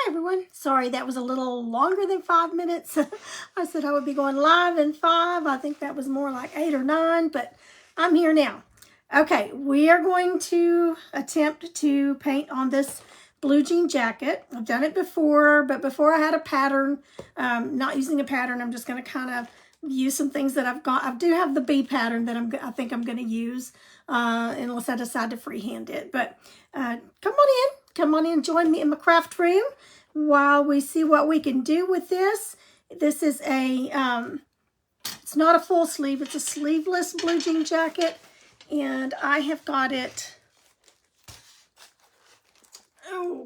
Hi everyone. Sorry, that was a little longer than 5 minutes. I said I would be going live in 5. I think that was more like 8 or 9, but I'm here now. Okay, we are going to attempt to paint on this blue jean jacket. I've done it before, but before I had a pattern. Not using a pattern, I'm just going to kind of use some things that I've got. I do have the B pattern that I think I'm going to use unless I decide to freehand it. But come on in. Come on in, join me in my craft room while we see what we can do with this. This is a, it's not a full sleeve, it's a sleeveless blue jean jacket. And I have got it,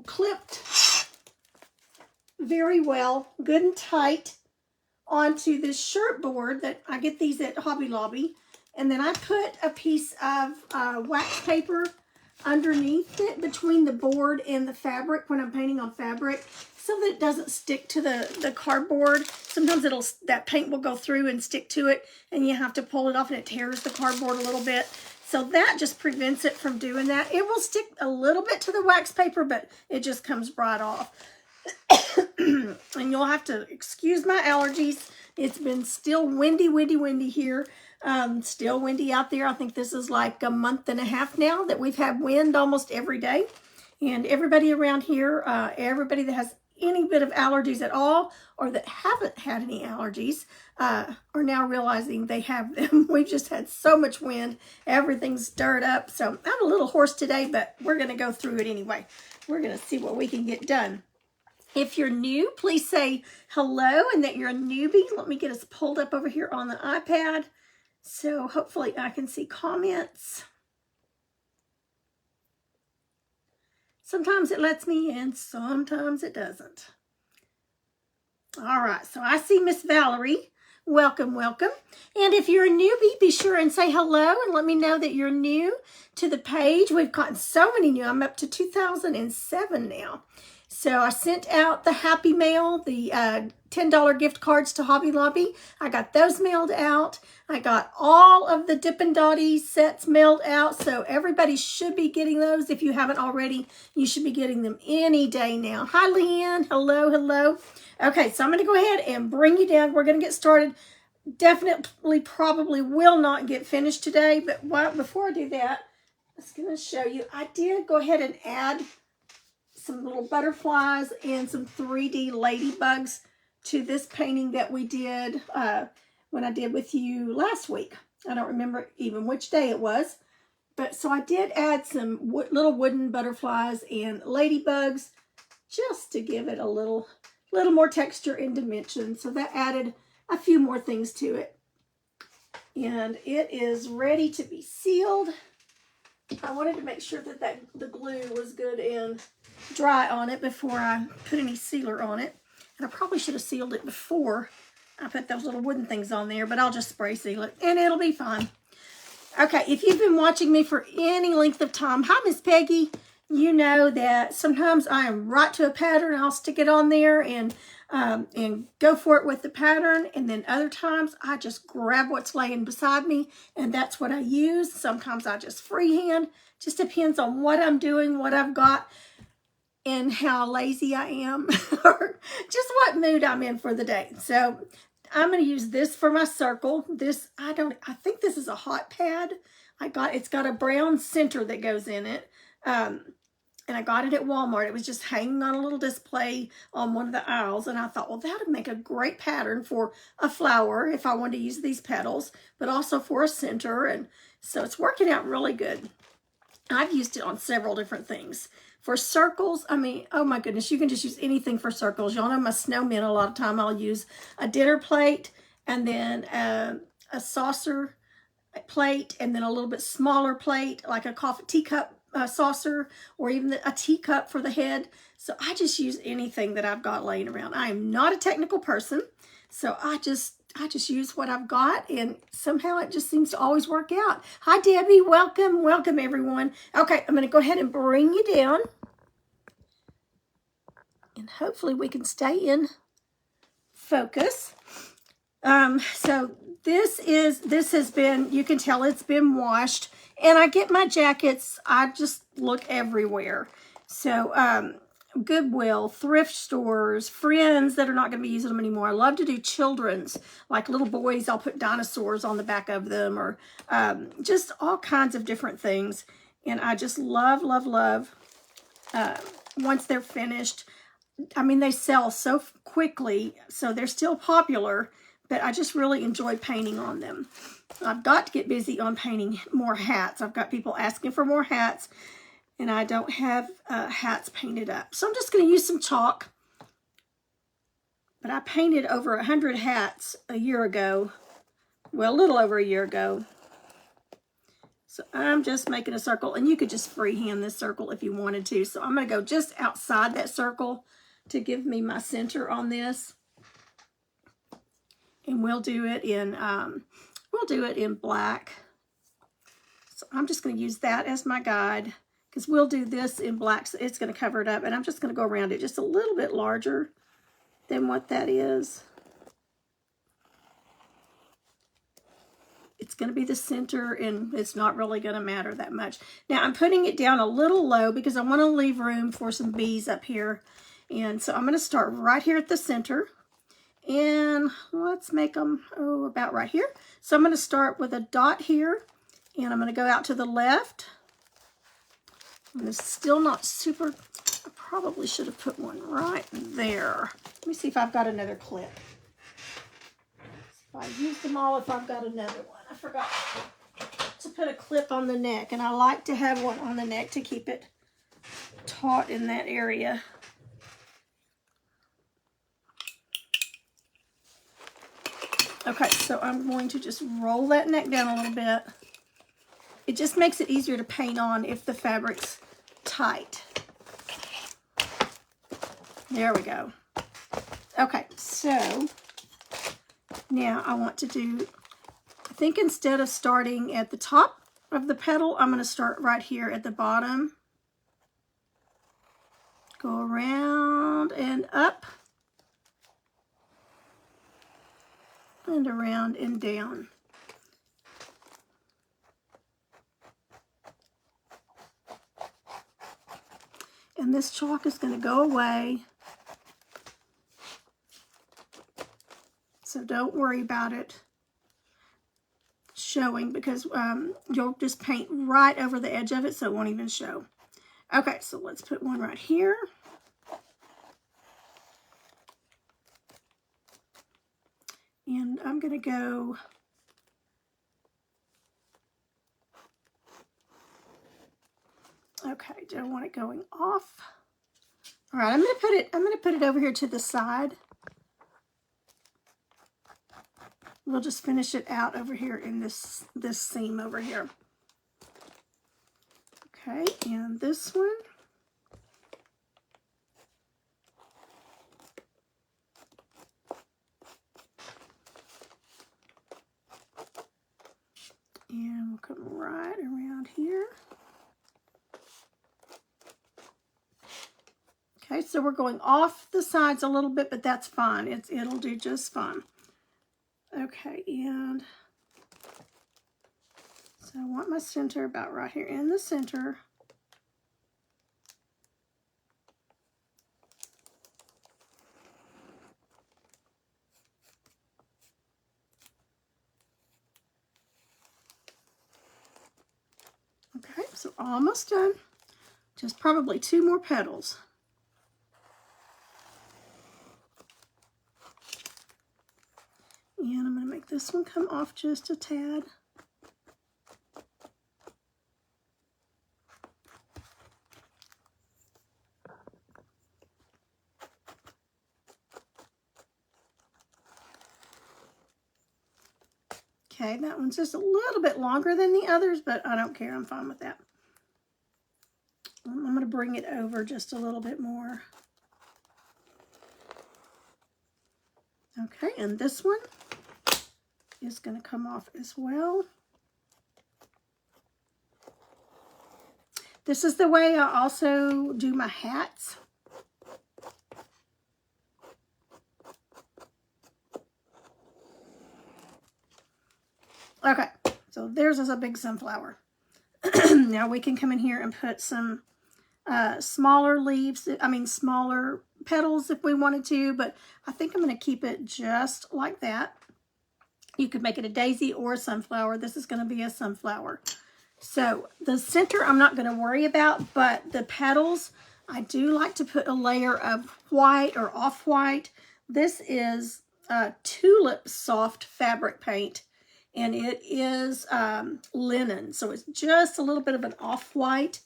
clipped very well, good and tight onto this shirt board that I get these at Hobby Lobby. And then I put a piece of wax paper underneath it between the board and the fabric when I'm painting on fabric so that it doesn't stick to the cardboard. Sometimes that paint will go through and stick to it and you have to pull it off and it tears the cardboard a little bit. So that just prevents it from doing that. It will stick a little bit to the wax paper, but it just comes right off. And you'll have to excuse my allergies. It's been still windy here. Still windy out there. I think this is like a month and a half now that we've had wind almost every day. And everybody around here, everybody that has any bit of allergies at all or that haven't had any allergies are now realizing they have them. We've just had so much wind. Everything's stirred up. So I'm a little hoarse today, but we're going to go through it anyway. We're going to see what we can get done. If you're new, please say hello and that you're a newbie. Let me get us pulled up over here on the iPad. So hopefully I can see comments. Sometimes it lets me in, sometimes it doesn't. All right, so I see Miss Valerie. Welcome, welcome. And if you're a newbie, be sure and say hello and let me know that you're new to the page. We've gotten so many new. I'm up to 2007 now. So I sent out the Happy Mail, the $10 gift cards to Hobby Lobby. I got those mailed out. I got all of the Dippin' Dotty sets mailed out. So everybody should be getting those. If you haven't already, you should be getting them any day now. Hi, Leanne. Hello, hello. Okay, so I'm going to go ahead and bring you down. We're going to get started. Definitely, probably will not get finished today. But before I do that, I was going to show you. I did go ahead and add some little butterflies and some 3D ladybugs to this painting that we did when I did with you last week. I don't remember even which day it was, but so I did add some little wooden butterflies and ladybugs just to give it a little more texture and dimension. So that added a few more things to it. And it is ready to be sealed. I wanted to make sure that the glue was good and dry on it before I put any sealer on it. And I probably should have sealed it before I put those little wooden things on there, but I'll just spray seal it and it'll be fine. Okay, if you've been watching me for any length of time, hi Miss Peggy, you know that sometimes I am right to a pattern. I'll stick it on there and go for it with the pattern. And then other times I just grab what's laying beside me and that's what I use. Sometimes I just freehand. Just depends on what I'm doing, what I've got, and how lazy I am or just what mood I'm in for the day. So I'm going to use this for my circle. This, I think this is a hot pad. It's got a brown center that goes in it. And I got it at Walmart. It was just hanging on a little display on one of the aisles. And I thought, well, that would make a great pattern for a flower if I wanted to use these petals, but also for a center. And so it's working out really good. I've used it on several different things. For circles, I mean, oh my goodness, you can just use anything for circles. Y'all know my snowmen, a lot of time I'll use a dinner plate and then a saucer plate and then a little bit smaller plate, like a coffee teacup saucer or even a teacup for the head. So I just use anything that I've got laying around. I am not a technical person, so I just use what I've got, and somehow it just seems to always work out. Hi, Debbie. Welcome. Welcome, everyone. Okay, I'm going to go ahead and bring you down, and hopefully we can stay in focus. So this has been, you can tell it's been washed, and I get my jackets, I just look everywhere. So Goodwill, thrift stores, friends that are not going to be using them anymore. I love to do children's, like little boys. I'll put dinosaurs on the back of them, or just all kinds of different things. And I just love, love, love once they're finished. I mean, they sell so quickly, so they're still popular, but I just really enjoy painting on them. I've got to get busy on painting more hats. I've got people asking for more hats, and I don't have hats painted up. So I'm just going to use some chalk. But I painted over 100 hats a year ago. Well, a little over a year ago. So I'm just making a circle, and you could just freehand this circle if you wanted to. So I'm going to go just outside that circle to give me my center on this. And we'll do it in black. So I'm just going to use that as my guide, because we'll do this in black, so it's going to cover it up. And I'm just going to go around it just a little bit larger than what that is. It's going to be the center, and it's not really going to matter that much. Now I'm putting it down a little low because I want to leave room for some bees up here. And so I'm going to start right here at the center. And let's make them, about right here. So I'm going to start with a dot here, and I'm going to go out to the left. And it's still not super, I probably should have put one right there. Let me see if I've got another clip. If I use them all, if I've got another one. I forgot to put a clip on the neck, and I like to have one on the neck to keep it taut in that area. Okay, so I'm going to just roll that neck down a little bit. It just makes it easier to paint on if the fabric's tight. There we go. Okay, so now I want to do, I think instead of starting at the top of the petal, I'm going to start right here at the bottom. Go around and up. And around and down. And this chalk is going to go away. So don't worry about it showing, because you'll just paint right over the edge of it, so it won't even show. Okay, so let's put one right here. And I'm going to go okay, don't want it going off. All right, I'm going to put it over here to the side. We'll just finish it out over here in this seam over here. Okay, and this one. And we'll come right around here. Okay, so we're going off the sides a little bit, but that's fine. It'll do just fine. Okay, and so I want my center about right here in the center. Okay, so almost done. Just probably 2 more petals. And I'm going to make this one come off just a tad. Okay, that one's just a little bit longer than the others, but I don't care. I'm fine with that. I'm going to bring it over just a little bit more. Okay, and this one is going to come off as well. This is the way I also do my hats. Okay, so theirs is a big sunflower. Now we can come in here and put some smaller leaves, smaller petals if we wanted to, but I think I'm going to keep it just like that. You could make it a daisy or a sunflower. This is going to be a sunflower. So the center I'm not going to worry about, but the petals, I do like to put a layer of white or off-white. This is Tulip Soft fabric paint, and it is linen, so it's just a little bit of an off-white.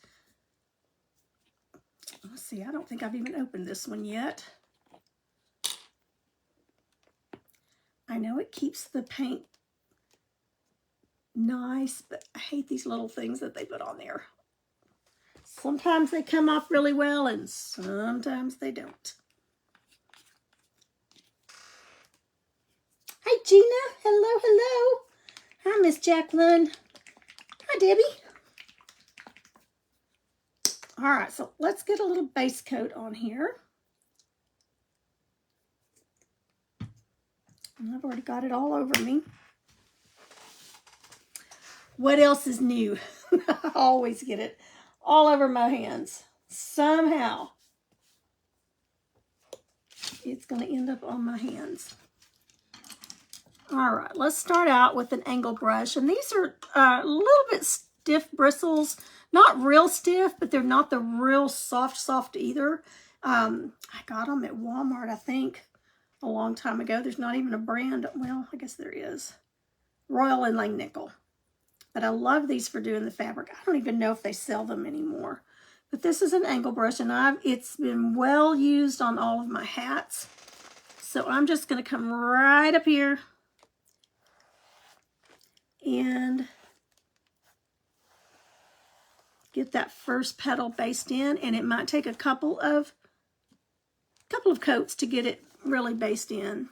Let's see, I don't think I've even opened this one yet. I know it keeps the paint nice, but I hate these little things that they put on there. Sometimes they come off really well, and sometimes they don't. Hi, Gina. Hello, hello. Hi, Miss Jacqueline. Hi, Debbie. All right, so let's get a little base coat on here. And I've already got it all over me. What else is new? I always get it all over my hands. Somehow, it's going to end up on my hands. All right, let's start out with an angle brush. And these are a little bit stiff bristles. Not real stiff, but they're not the real soft either. I got them at Walmart, I think, a long time ago. There's not even a brand. Well, I guess there is. Royal and Langnickel. But I love these for doing the fabric. I don't even know if they sell them anymore. But this is an angle brush, and it's been well used on all of my hats. So I'm just going to come right up here and get that first petal based in, and it might take a couple of coats to get it really based in.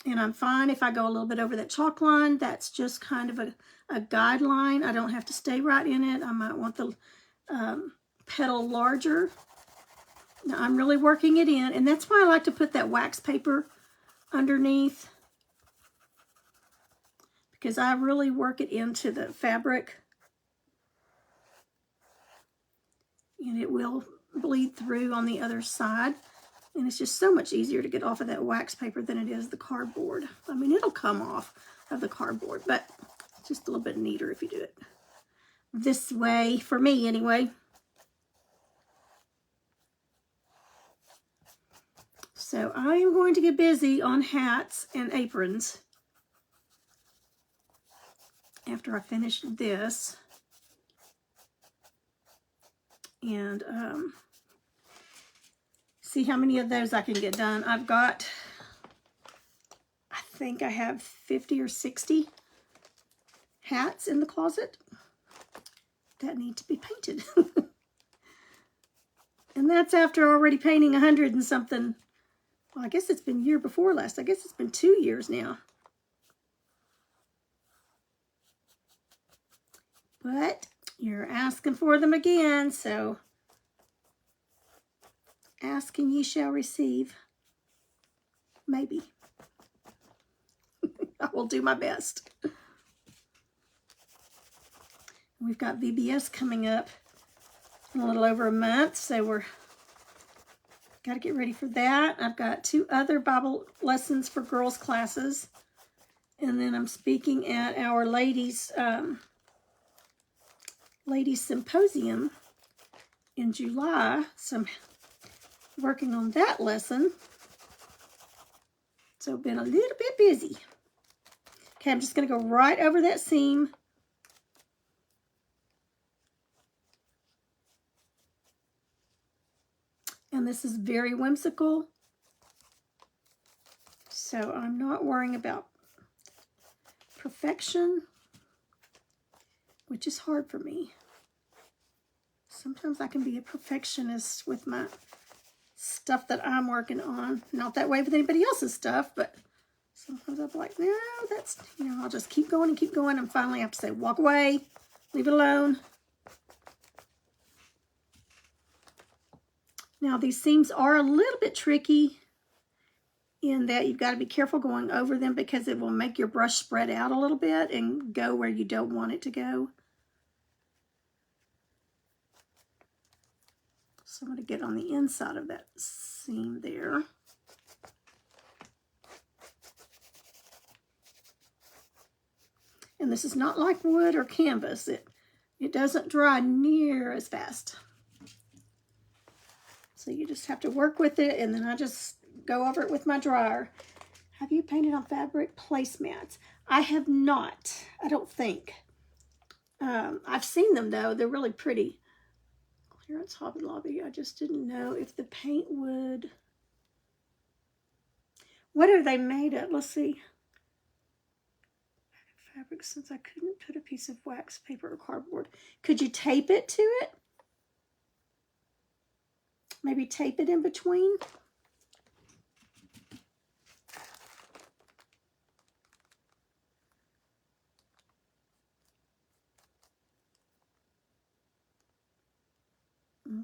And I'm fine if I go a little bit over that chalk line. That's just kind of a guideline. I don't have to stay right in it. I might want the petal larger. Now I'm really working it in, and that's why I like to put that wax paper underneath, because I really work it into the fabric, and it will bleed through on the other side. And it's just so much easier to get off of that wax paper than it is the cardboard. I mean, it'll come off of the cardboard, but it's just a little bit neater if you do it this way, for me anyway. So I am going to get busy on hats and aprons after I finish this. And see how many of those I can get done. I think I have 50 or 60 hats in the closet that need to be painted. And that's after already painting 100 and something. Well, I guess it's been year before last. I guess it's been 2 years now. But you're asking for them again, so ask and ye shall receive. Maybe. I will do my best. We've got VBS coming up in a little over a month, so we're got to get ready for that. I've got 2 other Bible lessons for girls classes, and then I'm speaking at our ladies symposium in July, so I'm working on that lesson. So I've been a little bit busy. Okay, I'm just going to go right over that seam. And this is very whimsical. So I'm not worrying about perfection, which is hard for me. Sometimes I can be a perfectionist with my stuff that I'm working on. Not that way with anybody else's stuff, but sometimes I'll be like, no, that's, I'll just keep going and keep going, and finally I have to say, walk away, leave it alone. Now these seams are a little bit tricky in that you've got to be careful going over them, because it will make your brush spread out a little bit and go where you don't want it to go. So I'm going to get on the inside of that seam there. And this is not like wood or canvas. It doesn't dry near as fast. So you just have to work with it, and then I just go over it with my dryer. Have you painted on fabric placemats? I have not, I don't think. I've seen them though, they're really pretty. Clearance Hobby Lobby, I just didn't know if the paint would... What are they made of? Let's see. Fabric, since I couldn't put a piece of wax paper or cardboard. Could you tape it to it? Maybe tape it in between?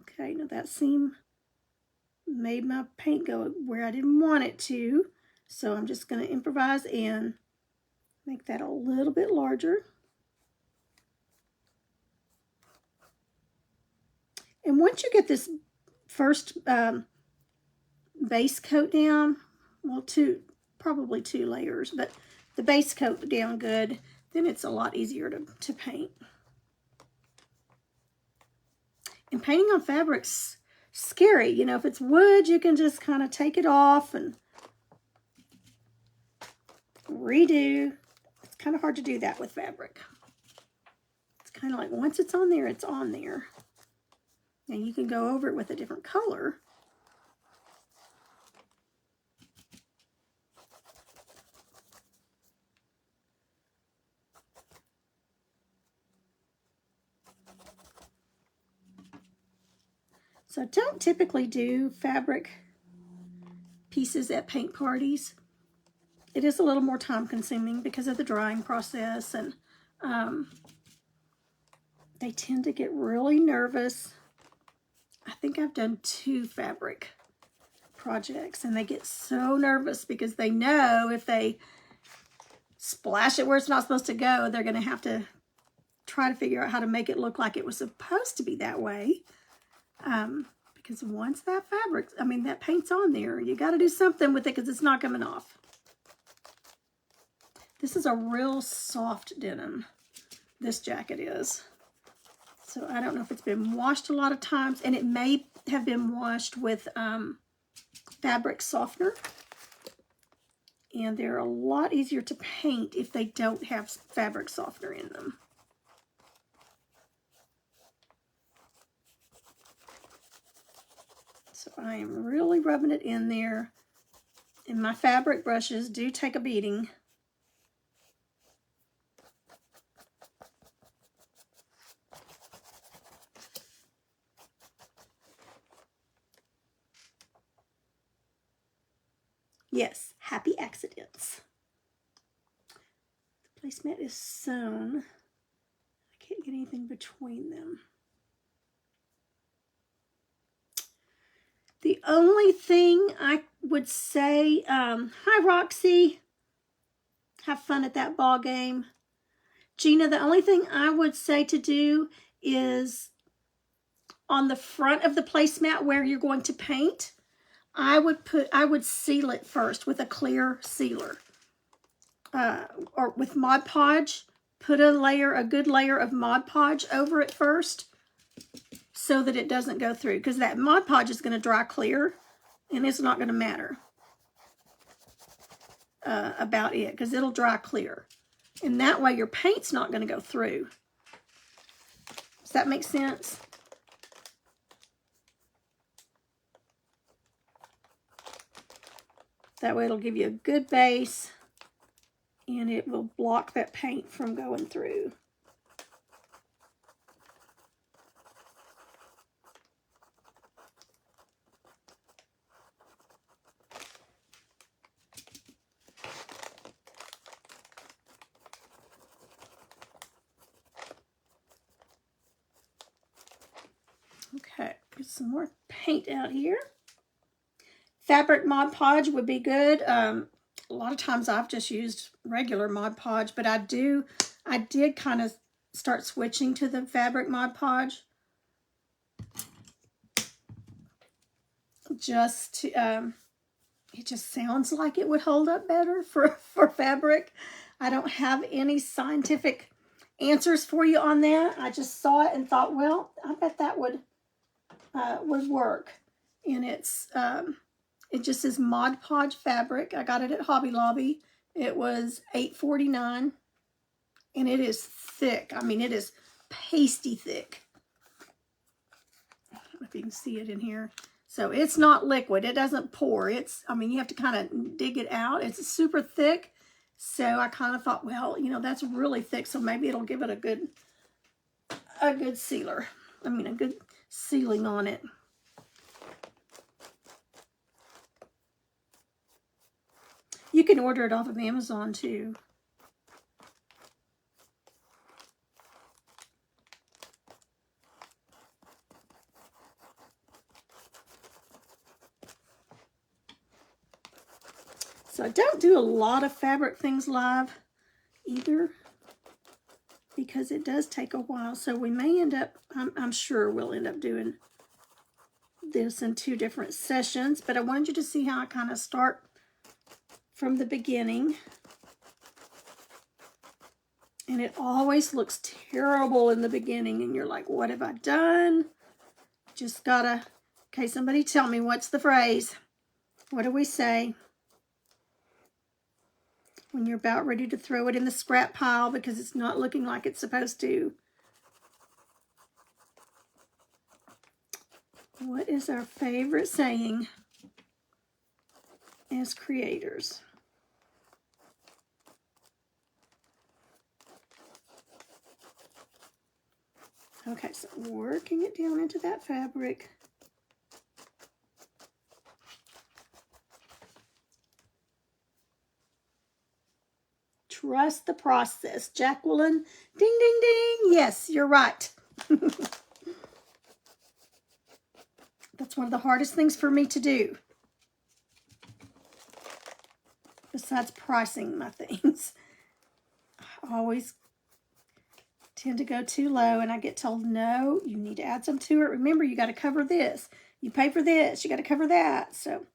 Okay, now that seam made my paint go where I didn't want it to. So I'm just going to improvise and make that a little bit larger. And once you get this first base coat down, well, probably two layers, but the base coat down good, then it's a lot easier to paint. And painting on fabric's scary. You know, if it's wood, you can just kind of take it off and redo. It's kind of hard to do that with fabric. It's kind of like once it's on there, it's on there. And you can go over it with a different color. So I don't typically do fabric pieces at paint parties. It is a little more time consuming because of the drying process, and they tend to get really nervous. I think I've done 2 fabric projects, and they get so nervous because they know if they splash it where it's not supposed to go, they're going to have to try to figure out how to make it look like it was supposed to be that way. Because once that that paint's on there, you got to do something with it because it's not coming off. This is a real soft denim, this jacket is. So I don't know if it's been washed a lot of times, and it may have been washed with fabric softener. And they're a lot easier to paint if they don't have fabric softener in them. So I am really rubbing it in there. And my fabric brushes do take a beating. Yes, happy accidents. The placemat is sewn. I can't get anything between them. The only thing I would say, hi Roxy, have fun at that ball game. Gina, the only thing I would say to do is on the front of the placemat where you're going to paint, I would seal it first with a clear sealer. Or with Mod Podge, put a good layer of Mod Podge over it first, so that it doesn't go through, because that Mod Podge is going to dry clear, and it's not going to matter about it, because it'll dry clear. And that way your paint's not going to go through. Does that make sense? That way it'll give you a good base, and it will block that paint from going through. Okay, put some more paint out here. Fabric Mod Podge would be good. A lot of times I've just used regular Mod Podge, but I did kind of start switching to the fabric Mod Podge. just to, it just sounds like it would hold up better for fabric. I don't have any scientific answers for you on that. I just saw it and thought, well, I bet that would work. And it's it just is Mod Podge fabric. I got it at Hobby Lobby. It was $8.49, and it is thick. I mean, it is pasty thick. I don't know if you can see it in here. So it's not liquid. It doesn't pour. It's, I mean, you have to kind of dig it out. It's super thick. So I kind of thought, well, you know, that's really thick. So maybe it'll give it a good sealer. I mean, a good sealing on it. You can order it off of Amazon too. So I don't do a lot of fabric things live either, because it does take a while. So we may end up, I'm sure we'll end up doing this in 2 different sessions, but I wanted you to see how I kind of start from the beginning. And it always looks terrible in the beginning, and you're like, what have I done? Just gotta, okay, somebody tell me, what's the phrase? What do we say when you're about ready to throw it in the scrap pile because it's not looking like it's supposed to? What is our favorite saying as creators? Okay, so working it down into that fabric. Trust the process. Jacqueline, ding, ding, ding. Yes, you're right. That's one of the hardest things for me to do, besides pricing my things. I always tend to go too low, and I get told, no, you need to add some to it. Remember, you got to cover this. You pay for this. You got to cover that. So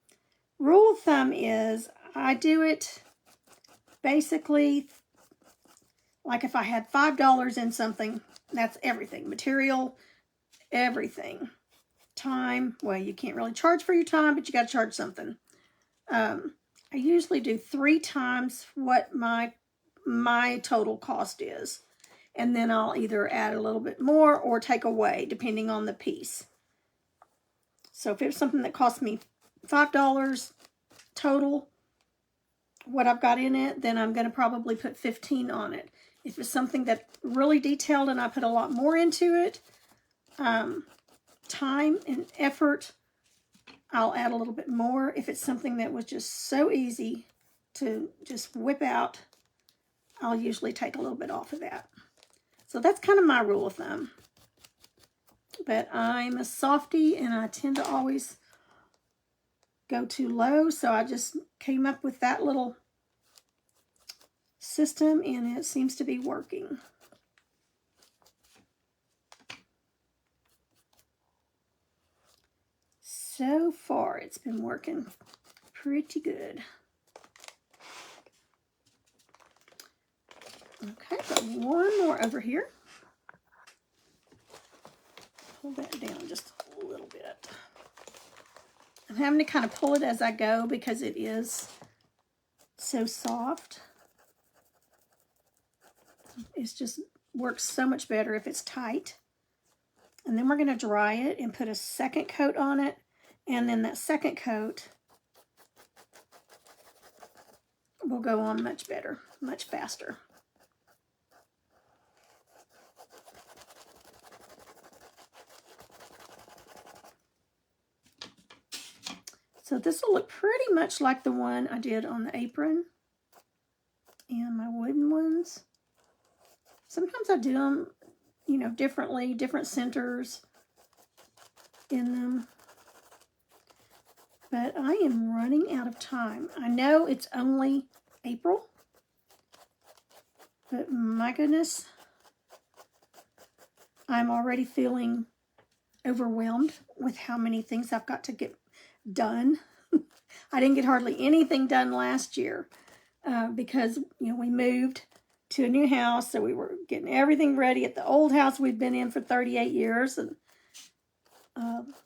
rule of thumb is I do it basically like if I had $5 in something, that's everything. Material, everything. Time, well, you can't really charge for your time, but you got to charge something. I usually do 3 times what my total cost is. And then I'll either add a little bit more or take away, depending on the piece. So if it's something that cost me $5 total, what I've got in it, then I'm going to probably put 15 on it. If it's something that's really detailed and I put a lot more into it, time and effort, I'll add a little bit more. If it's something that was just so easy to just whip out, I'll usually take a little bit off of that. So that's kind of my rule of thumb. But I'm a softie, and I tend to always go too low, so I just came up with that little system, and it seems to be working. So far, it's been working pretty good. Okay, got one more over here. Pull that down just a little bit. I'm having to kind of pull it as I go because it is so soft. It just works so much better if it's tight. And then we're going to dry it and put a second coat on it. And then that second coat will go on much better, much faster. So this will look pretty much like the one I did on the apron and my wooden ones. Sometimes I do them, you know, differently, different centers in them. But I am running out of time. I know it's only April, but my goodness, I'm already feeling overwhelmed with how many things I've got to get. done. I didn't get hardly anything done last year because, we moved to a new house, so we were getting everything ready at the old house we'd been in for 38 years, and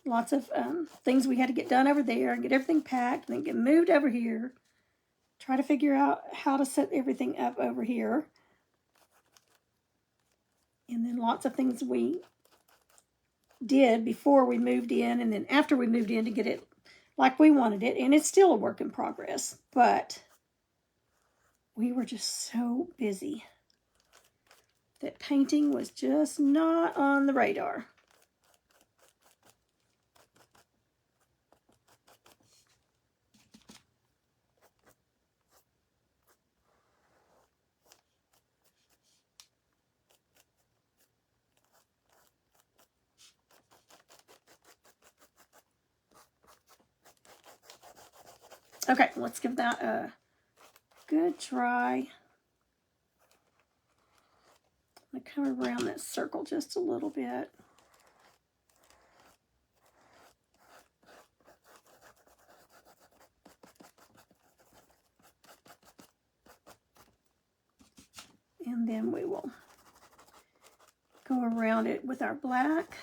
lots of things we had to get done over there and get everything packed and then get moved over here. Try to figure out how to set everything up over here. And then lots of things we did before we moved in and then after we moved in to get it like we wanted it. And it's still a work in progress, but we were just so busy that painting was just not on the radar. Okay, let's give that a good try. I'm going to come around that circle just a little bit. And then we will go around it with our black.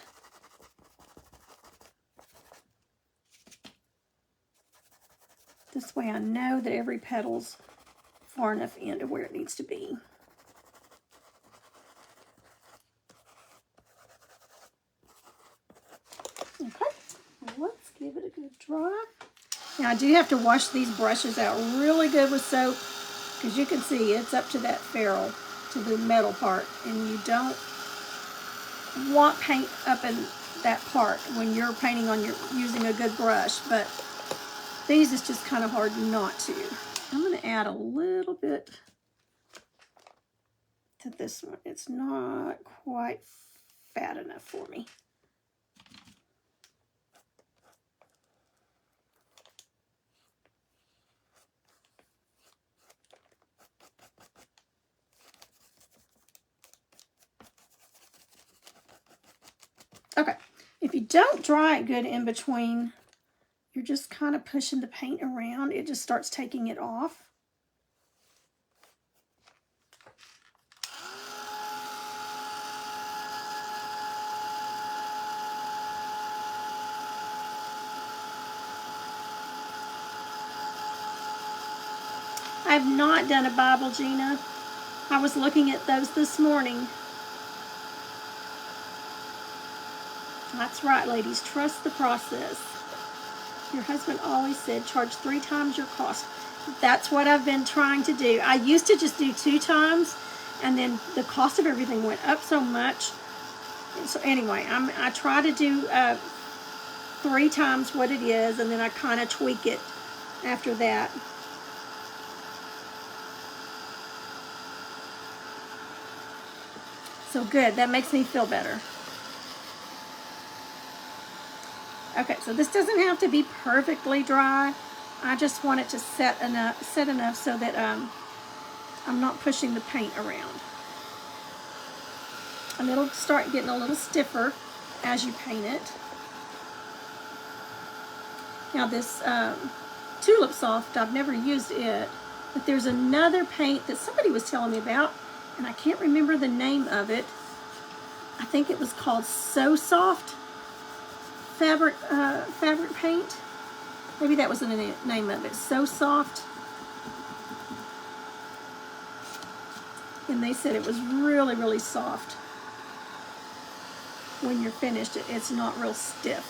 This way I know that every petal's far enough into where it needs to be. Okay, let's give it a good dry. Now I do have to wash these brushes out really good with soap because you can see it's up to that ferrule, to the metal part, and you don't want paint up in that part when you're painting on using a good brush, but these is just kind of hard not to. I'm going to add a little bit to this one. It's not quite fat enough for me. Okay, if you don't dry it good in between, you're just kind of pushing the paint around. It just starts taking it off. I've not done a Bible, Gina. I was looking at those this morning. That's right, ladies. Trust the process. Your husband always said charge 3 times your cost. That's what I've been trying to do. I used to just do 2 times, and then the cost of everything went up so much. So anyway, I try to do 3 times what it is, and then I kind of tweak it after that. So good. That makes me feel better. Okay, so this doesn't have to be perfectly dry. I just want it to set enough so that I'm not pushing the paint around. And it'll start getting a little stiffer as you paint it. Now this Tulip Soft, I've never used it, but there's another paint that somebody was telling me about, and I can't remember the name of it. I think it was called So Soft fabric paint. Maybe that was the name of it. So Soft. And they said it was really, really soft. When you're finished, it's not real stiff.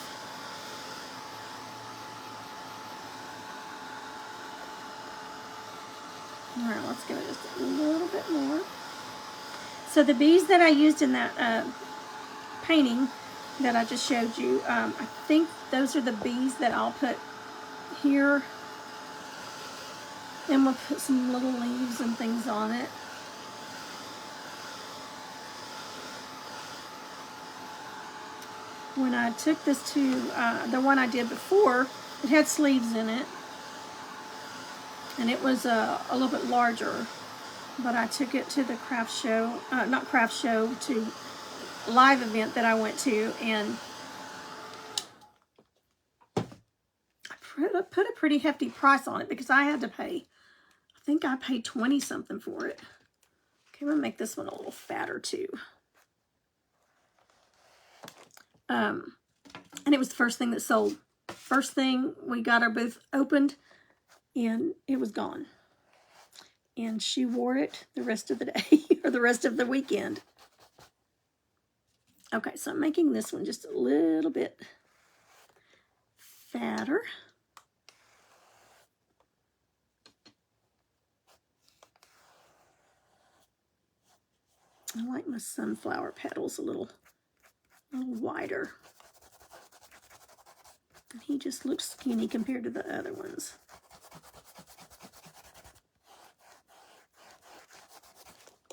All right, let's give it just a little bit more. So the bees that I used in that painting that I just showed you, I think those are the bees that I'll put here. And we'll put some little leaves and things on it. When I took this to the one I did before, it had sleeves in it. And it was a little bit larger. But I took it to the craft show, not craft show, to live event that I went to, and put a pretty hefty price on it because I had to pay, I think I paid 20 something for it. Okay, I'm gonna make this one a little fatter too. And it was the first thing that sold. First thing, we got our booth opened and it was gone. And she wore it the rest of the day or the rest of the weekend. Okay, so I'm making this one just a little bit fatter. I like my sunflower petals a little wider. And he just looks skinny compared to the other ones.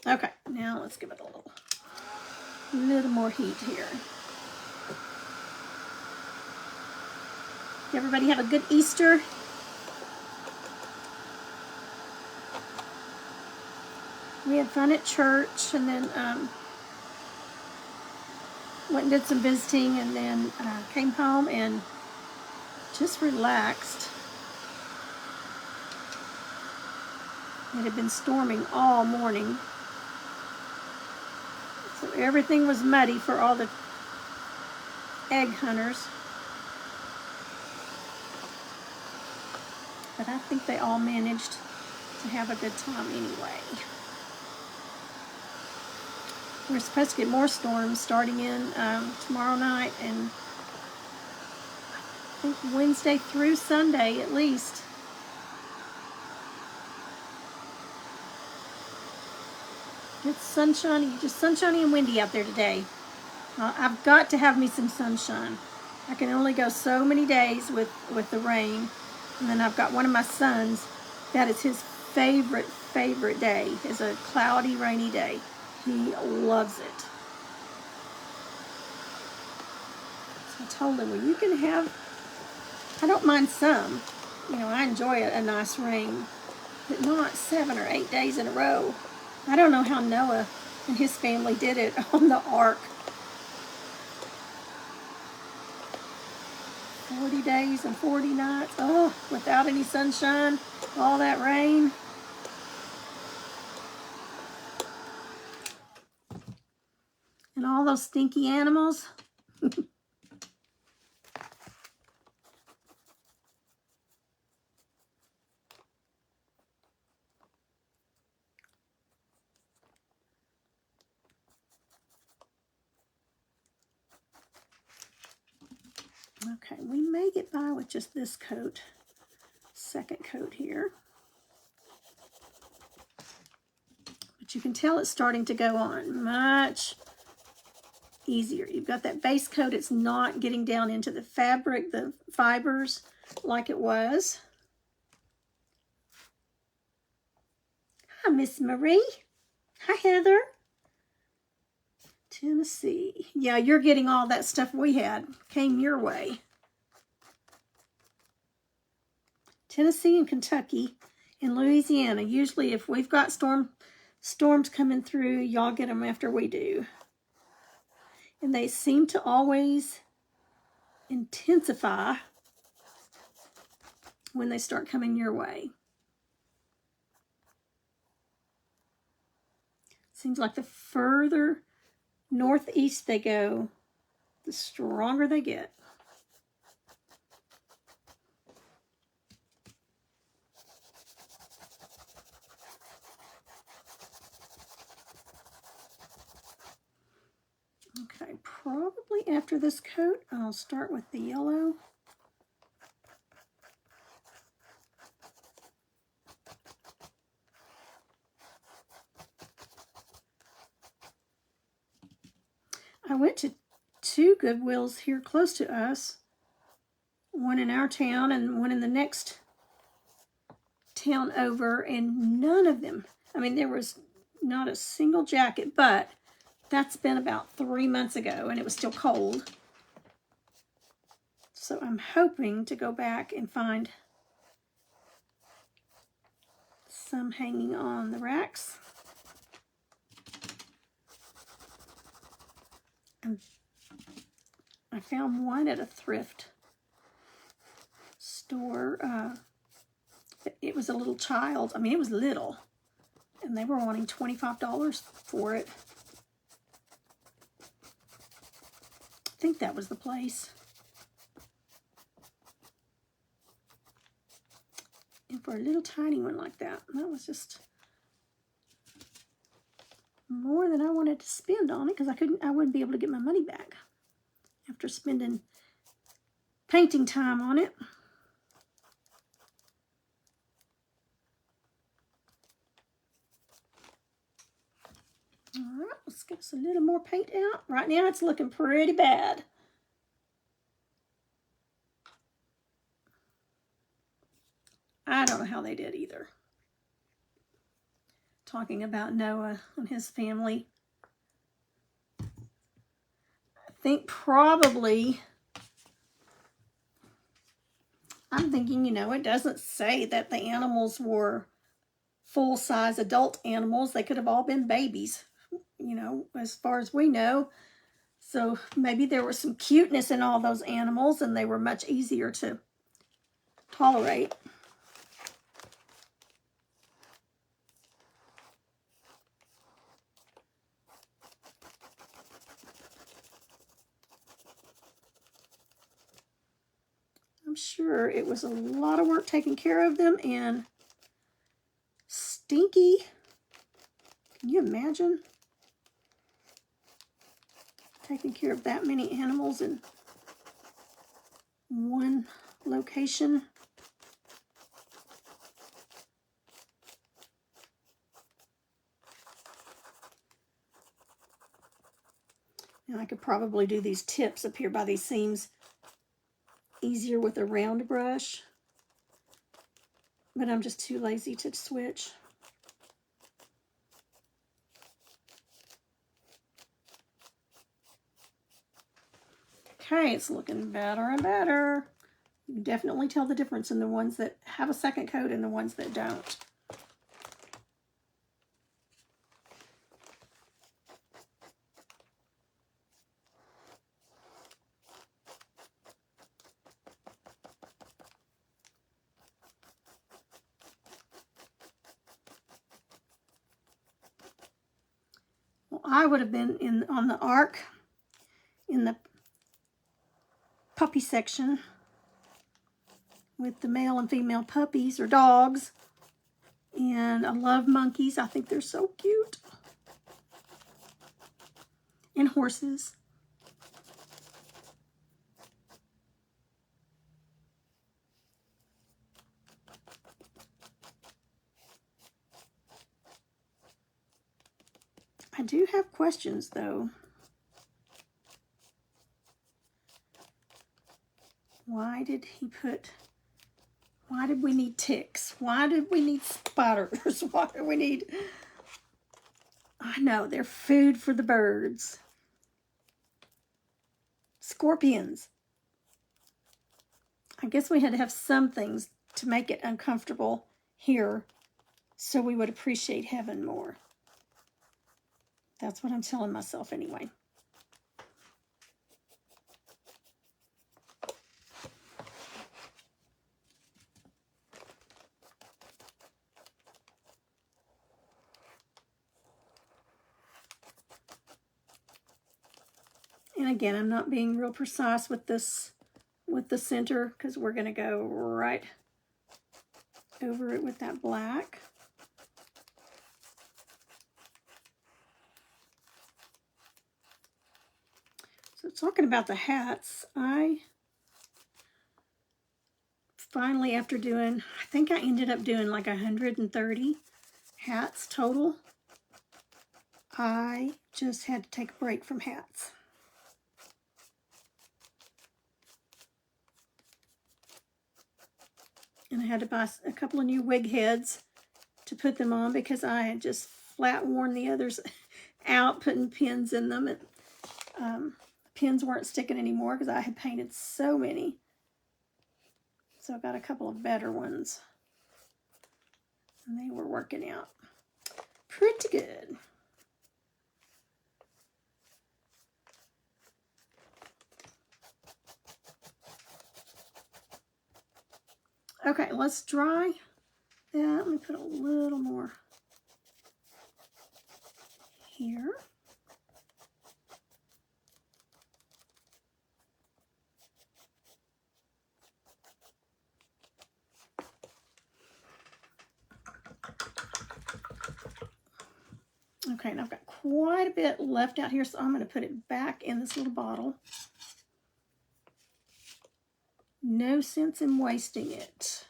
Okay, now let's give it a little more heat here. Everybody have a good Easter. We had fun at church, and then went and did some visiting, and then came home and just relaxed. It had been storming all morning, so everything was muddy for all the egg hunters. But I think they all managed to have a good time anyway. We're supposed to get more storms starting in tomorrow night and I think Wednesday through Sunday at least. It's sunshiny, just sunshiny and windy out there today. I've got to have me some sunshine. I can only go so many days with the rain. And then I've got one of my sons, that is his favorite day, is a cloudy, rainy day. He loves it. So I told him, well, you can have, I don't mind some. You know, I enjoy a nice rain, but not 7 or 8 days in a row. I don't know how Noah and his family did it on the ark. 40 days and 40 nights, oh, without any sunshine, all that rain. And all those stinky animals. Okay, we may get by with just this coat, second coat here. But you can tell it's starting to go on much easier. You've got that base coat, it's not getting down into the fabric, the fibers like it was. Hi, Miss Marie. Hi, Heather. Tennessee. Yeah, you're getting all that stuff we had. Came your way. Tennessee and Kentucky and Louisiana. Usually if we've got storms coming through, y'all get them after we do. And they seem to always intensify when they start coming your way. Seems like the further northeast they go, the stronger they get. Okay, probably after this coat, I'll start with the yellow. I went to 2 Goodwills here close to us, one in our town and one in the next town over, and none of them, I mean, there was not a single jacket, but that's been about 3 months ago and it was still cold. So I'm hoping to go back and find some hanging on the racks. I found one at a thrift store. It was a little child. I mean, it was little. And they were wanting $25 for it. I think that was the place. And for a little tiny one like that, that was just more than I wanted to spend on it, because I wouldn't be able to get my money back after spending painting time on it. All right, let's get us a little more paint out. Right now it's looking pretty bad. I don't know how they did either. Talking about Noah and his family. I think probably, I'm thinking, you know, it doesn't say that the animals were full-size adult animals. They could have all been babies, you know, as far as we know. So maybe there was some cuteness in all those animals and they were much easier to tolerate. I'm sure it was a lot of work taking care of them, and stinky. Can you imagine taking care of that many animals in one location? And I could probably do these tips up here by these seams easier with a round brush, but I'm just too lazy to switch. Okay, it's looking better and better. You can definitely tell the difference in the ones that have a second coat and the ones that don't. Well, I would have been on the ark in the puppy section with the male and female puppies or dogs. And I love monkeys. I think they're so cute. And horses. I do have questions though. Why did we need ticks? Why did we need spiders? Why do we need... I know, they're food for the birds. Scorpions. I guess we had to have some things to make it uncomfortable here so we would appreciate heaven more. That's what I'm telling myself anyway. And again, I'm not being real precise with this, with the center, because we're going to go right over it with that black. So talking about the hats, I finally, after doing, I think I ended up doing like 130 hats total. I just had to take a break from hats. And I had to buy a couple of new wig heads to put them on because I had just flat worn the others out, putting pins in them. And pins weren't sticking anymore because I had painted so many. So I got a couple of better ones. And they were working out pretty good. Okay, let's dry that. Let me put a little more here. Okay, and I've got quite a bit left out here, so I'm going to put it back in this little bottle. No sense in wasting it.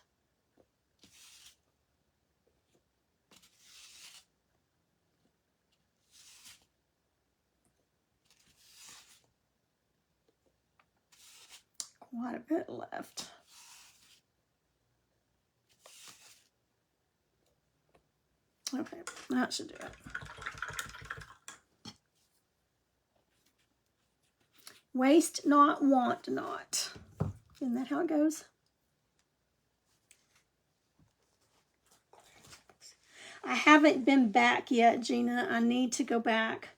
Quite a bit left. Okay, that should do it. Waste not, want not. Isn't that how it goes? I haven't been back yet, Gina. I need to go back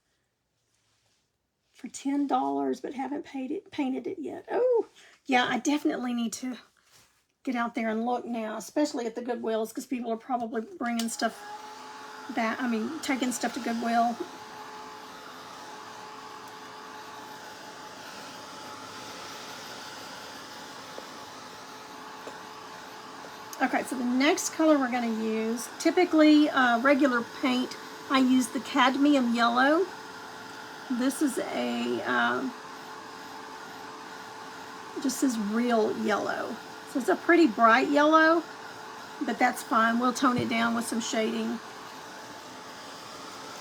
for $10, but haven't painted it yet. Oh, yeah, I definitely need to get out there and look now, especially at the Goodwills, because people are probably bringing stuff back. I mean, taking stuff to Goodwill. Okay, so the next color we're going to use, typically regular paint, I use the cadmium yellow. This is a, just says real yellow. So it's a pretty bright yellow, but that's fine. We'll tone it down with some shading.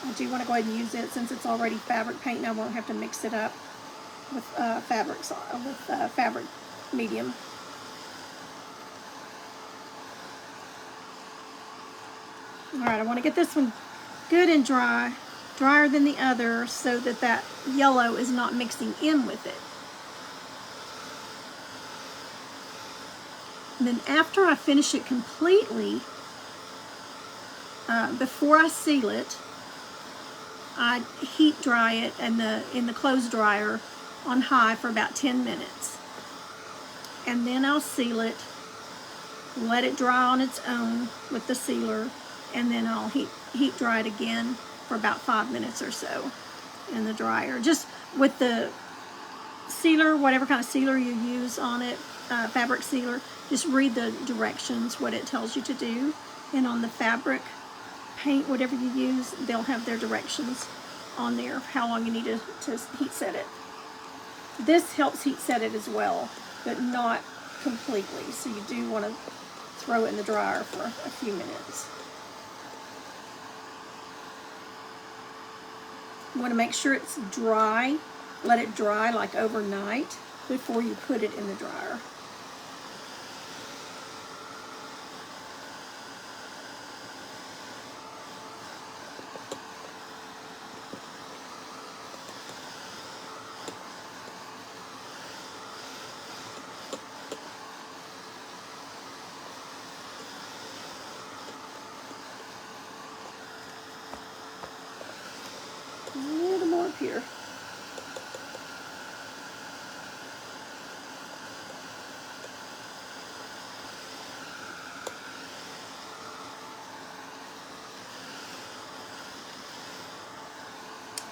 I do want to go ahead and use it since it's already fabric paint and I won't have to mix it up with fabric medium. All right, I want to get this one good and dry, drier than the other, so that that yellow is not mixing in with it. And then after I finish it completely, before I seal it, I heat dry it in the clothes dryer on high for about 10 minutes. And then I'll seal it, let it dry on its own with the sealer, and then I'll heat dry it again for about 5 minutes or so in the dryer. Just with the sealer, whatever kind of sealer you use on it, fabric sealer, just read the directions, what it tells you to do. And on the fabric paint, whatever you use, they'll have their directions on there, how long you need to heat set it. This helps heat set it as well, but not completely. So you do want to throw it in the dryer for a few minutes. You want to make sure it's dry. Let it dry like overnight before you put it in the dryer. A little more up here.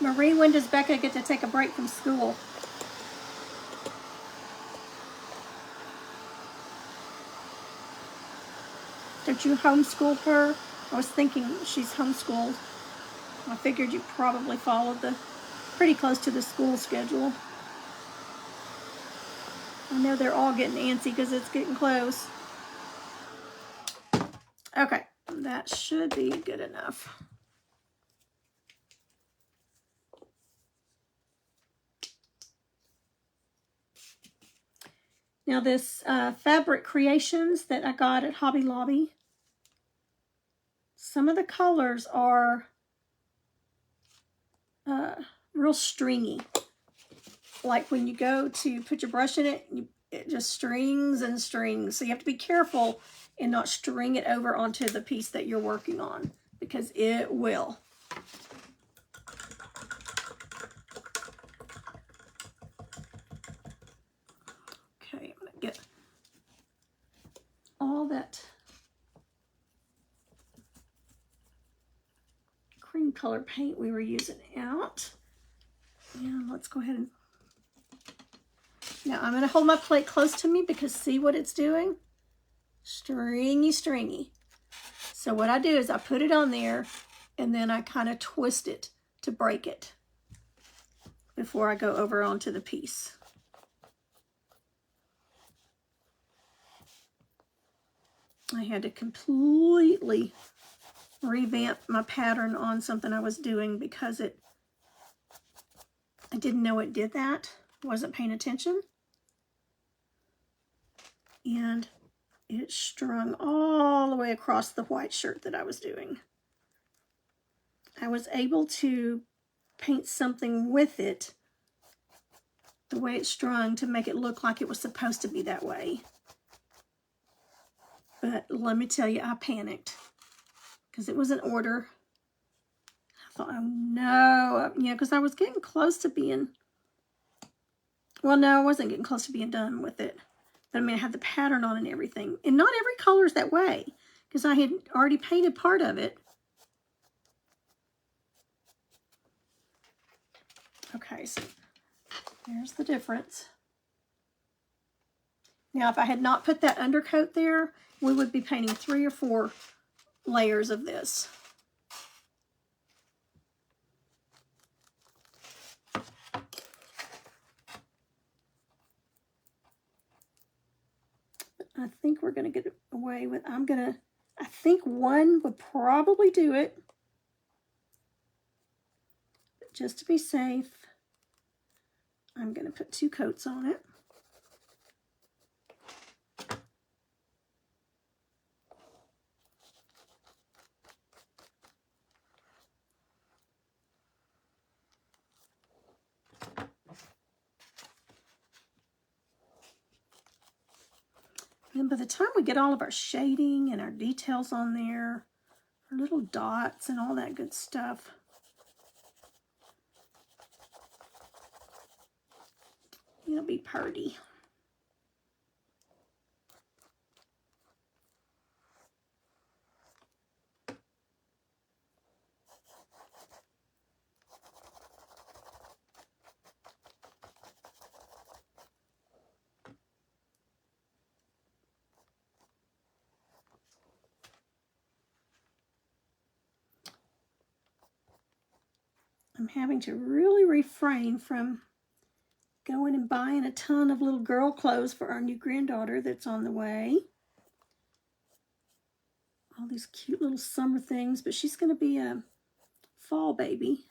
Marie, when does Becca get to take a break from school? Did you homeschool her? I was thinking she's homeschooled. I figured you probably followed pretty close to the school schedule. I know they're all getting antsy because it's getting close. Okay, that should be good enough. Now this Fabric Creations that I got at Hobby Lobby, some of the colors are real stringy. Like when you go to put your brush in it, it just strings and strings. So you have to be careful and not string it over onto the piece that you're working on, because it will. Okay, I'm gonna get all all that cream color paint we were using out. And let's go ahead and, now I'm going to hold my plate close to me because see what it's doing? Stringy, stringy. So what I do is I put it on there and then I kind of twist it to break it before I go over onto the piece. I had to completely revamp my pattern on something I was doing because I didn't know it did that. Wasn't paying attention. And it strung all the way across the white shirt that I was doing. I was able to paint something with it the way it strung to make it look like it was supposed to be that way. But let me tell you, I panicked because it was an order. I thought, oh no, because I was getting close to being, well, no, I wasn't getting close to being done with it. But I mean, I had the pattern on and everything. And not every color is that way because I had already painted part of it. Okay, so there's the difference. Now, if I had not put that undercoat there, we would be painting 3 or 4 layers of this. I think we're going to get away with, I think one would probably do it. But just to be safe, I'm going to put 2 coats on it. And by the time we get all of our shading and our details on there, our little dots and all that good stuff, it'll be pretty. I'm having to really refrain from going and buying a ton of little girl clothes for our new granddaughter that's on the way. All these cute little summer things, but she's going to be a fall baby.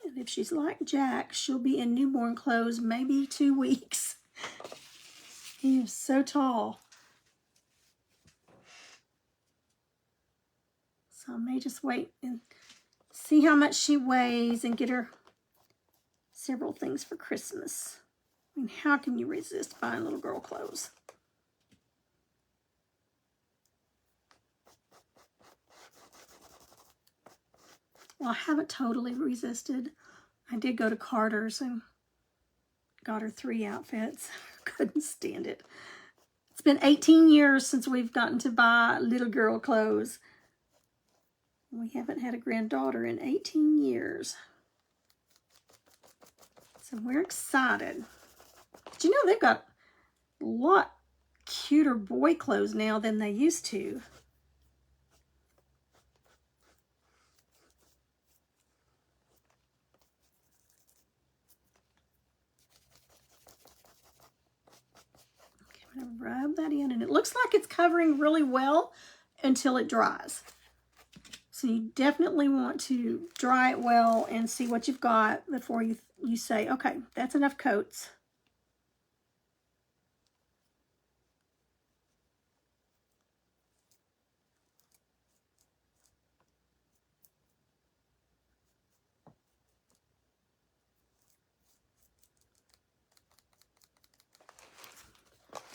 And if she's like Jack, she'll be in newborn clothes maybe 2 weeks. He is so tall. So I may just wait and see how much she weighs and get her several things for Christmas. I mean, how can you resist buying little girl clothes? Well, I haven't totally resisted. I did go to Carter's and got her 3 outfits. Couldn't stand it. It's been 18 years since we've gotten to buy little girl clothes. We haven't had a granddaughter in 18 years. So we're excited. But you know, they've got a lot cuter boy clothes now than they used to. Okay, I'm going to rub that in, and it looks like it's covering really well until it dries. So you definitely want to dry it well and see what you've got before you say, okay, that's enough coats.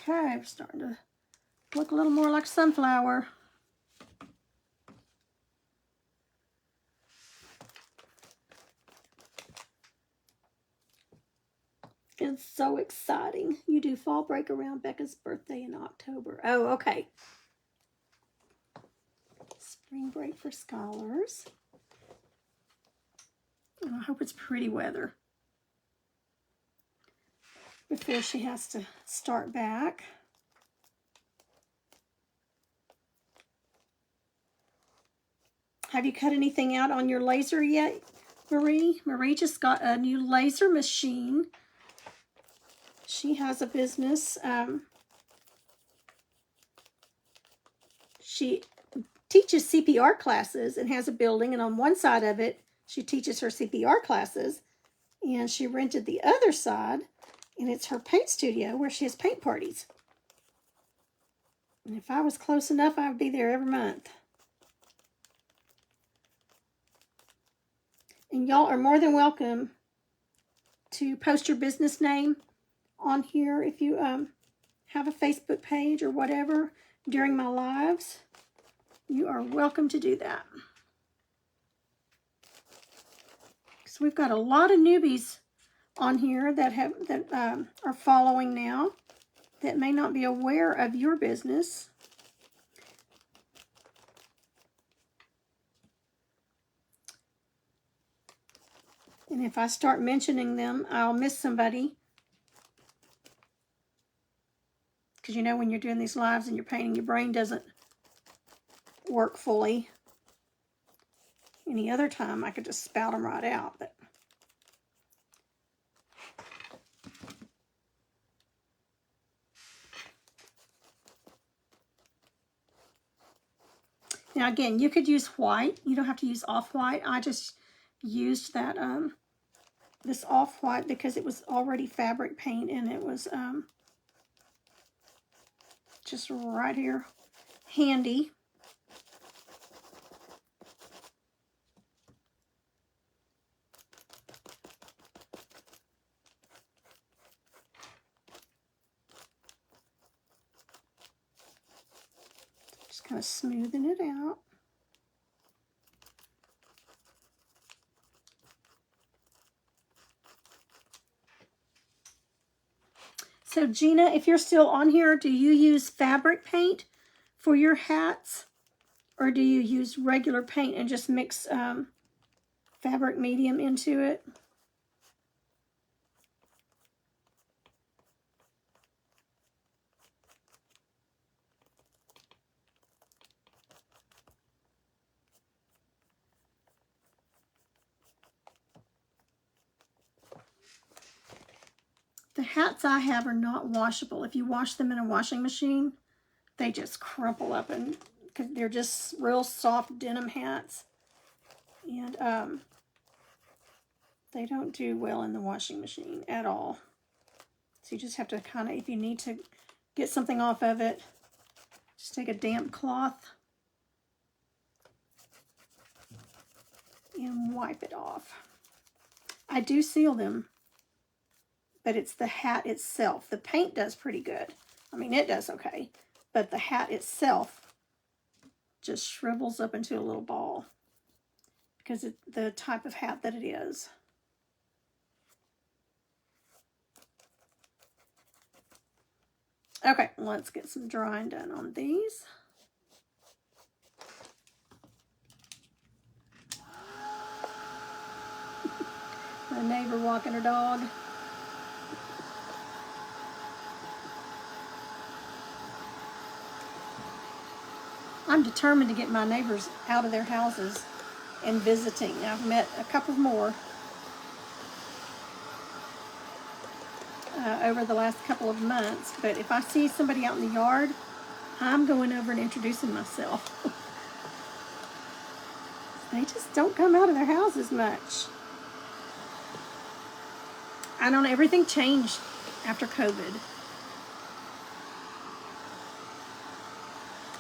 Okay, we're starting to look a little more like sunflower. It's so exciting. You do fall break around Becca's birthday in October. Oh, okay. Spring break for scholars. And I hope it's pretty weather before she has to start back. Have you cut anything out on your laser yet, Marie? Marie just got a new laser machine. She has a business. She teaches CPR classes and has a building, and on one side of it, she teaches her CPR classes, and she rented the other side, and it's her paint studio where she has paint parties. And if I was close enough, I would be there every month. And y'all are more than welcome to post your business name on here if you have a Facebook page or whatever during my lives. You are welcome to do that. So we've got a lot of newbies on here that are following now that may not be aware of your business. And if I start mentioning them, I'll miss somebody. Because you know when you're doing these lives and you're painting, your brain doesn't work fully. Any other time, I could just spout them right out. But now again, you could use white. You don't have to use off-white. I just used that this off-white because it was already fabric paint, and it was just right here handy. Just kind of smoothing it out. So Gina, if you're still on here, do you use fabric paint for your hats? Or do you use regular paint and just mix fabric medium into it? The hats I have are not washable. If you wash them in a washing machine, they just crumple up, and because they're just real soft denim hats. And they don't do well in the washing machine at all. So you just have to kind of, if you need to get something off of it, just take a damp cloth and wipe it off. I do seal them, but it's the hat itself. The paint does pretty good. I mean, it does okay, but the hat itself just shrivels up into a little ball because it's the type of hat that it is. Okay, let's get some drying done on these. My neighbor walking her dog. I'm determined to get my neighbors out of their houses and visiting. I've met a couple more over the last couple of months, but if I see somebody out in the yard, I'm going over and introducing myself. They just don't come out of their houses much. I don't know, everything changed after COVID.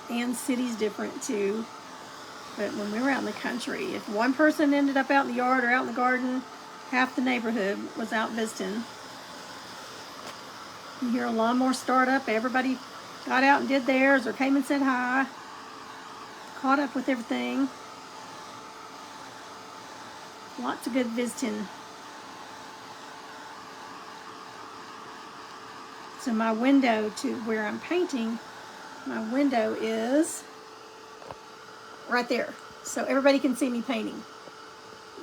And city's different too. But when we were out in the country, if one person ended up out in the yard or out in the garden, half the neighborhood was out visiting. You hear a lawnmower start up, everybody got out and did theirs or came and said hi, caught up with everything. Lots of good visiting. So my window to where I'm painting, my window is right there. So everybody can see me painting.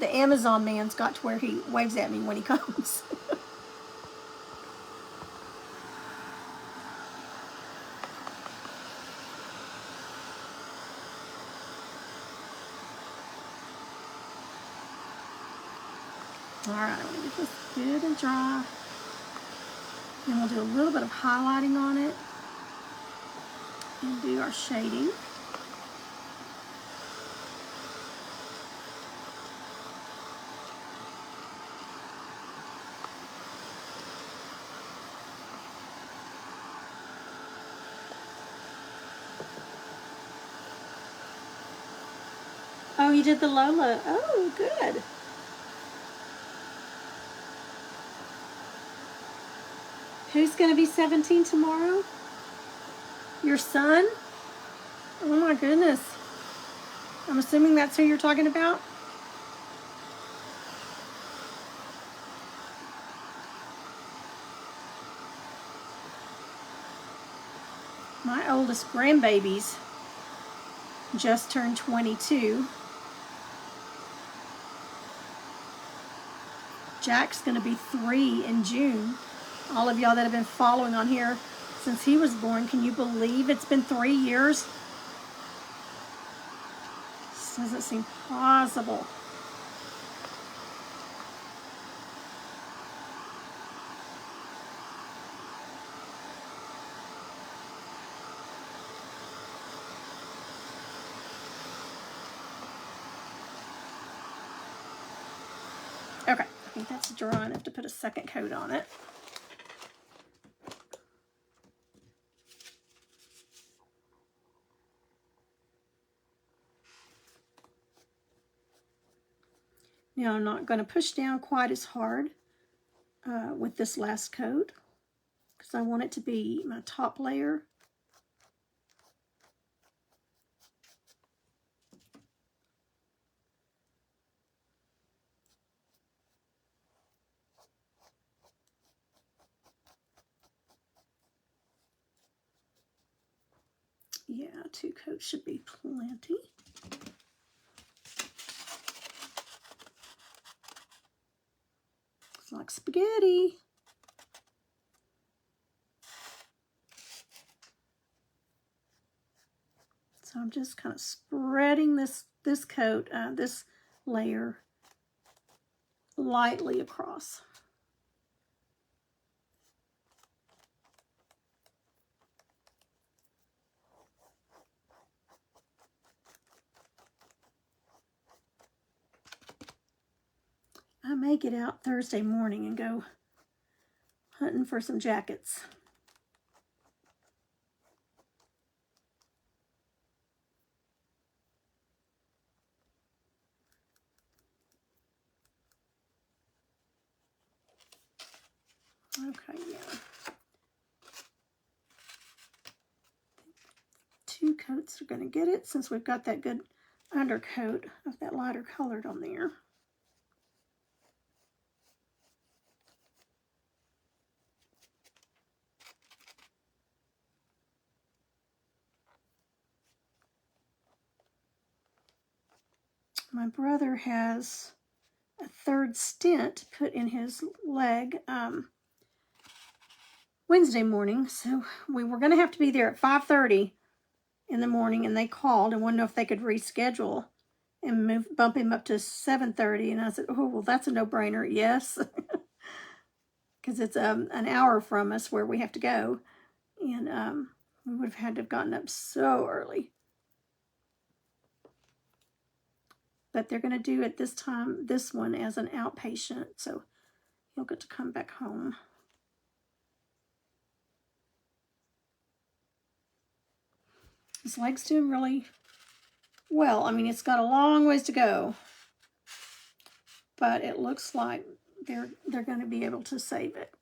The Amazon man's got to where he waves at me when he comes. All right, I'm gonna get this good and dry. Then we'll do a little bit of highlighting on it and do our shading. Oh, you did the Lola. Oh, good. Who's going to be 17 tomorrow? Your son? Oh my goodness. I'm assuming that's who you're talking about? My oldest grandbabies just turned 22. Jack's going to be 3 in June. All of y'all that have been following on here since he was born, can you believe it's been 3 years? This doesn't seem possible. Okay, I think that's dry enough to put a second coat on it. Now I'm not going to push down quite as hard with this last coat because I want it to be my top layer. Yeah, 2 coats should be plenty. It's like spaghetti. So I'm just kind of spreading this coat, this layer lightly across. I may get out Thursday morning and go hunting for some jackets. Okay, yeah. 2 coats are going to get it since we've got that good undercoat of that lighter colored on there. My brother has a 3rd stent put in his leg Wednesday morning, so we were going to have to be there at 5:30 in the morning, and they called and wanted to know if they could reschedule and bump him up to 7:30, and I said, oh, well, that's a no-brainer, yes, because it's an hour from us where we have to go, and we would have had to have gotten up so early. But they're going to do it this one as an outpatient, so he'll get to come back home. His leg's doing really well. I mean, it's got a long ways to go, but it looks like they're going to be able to save it.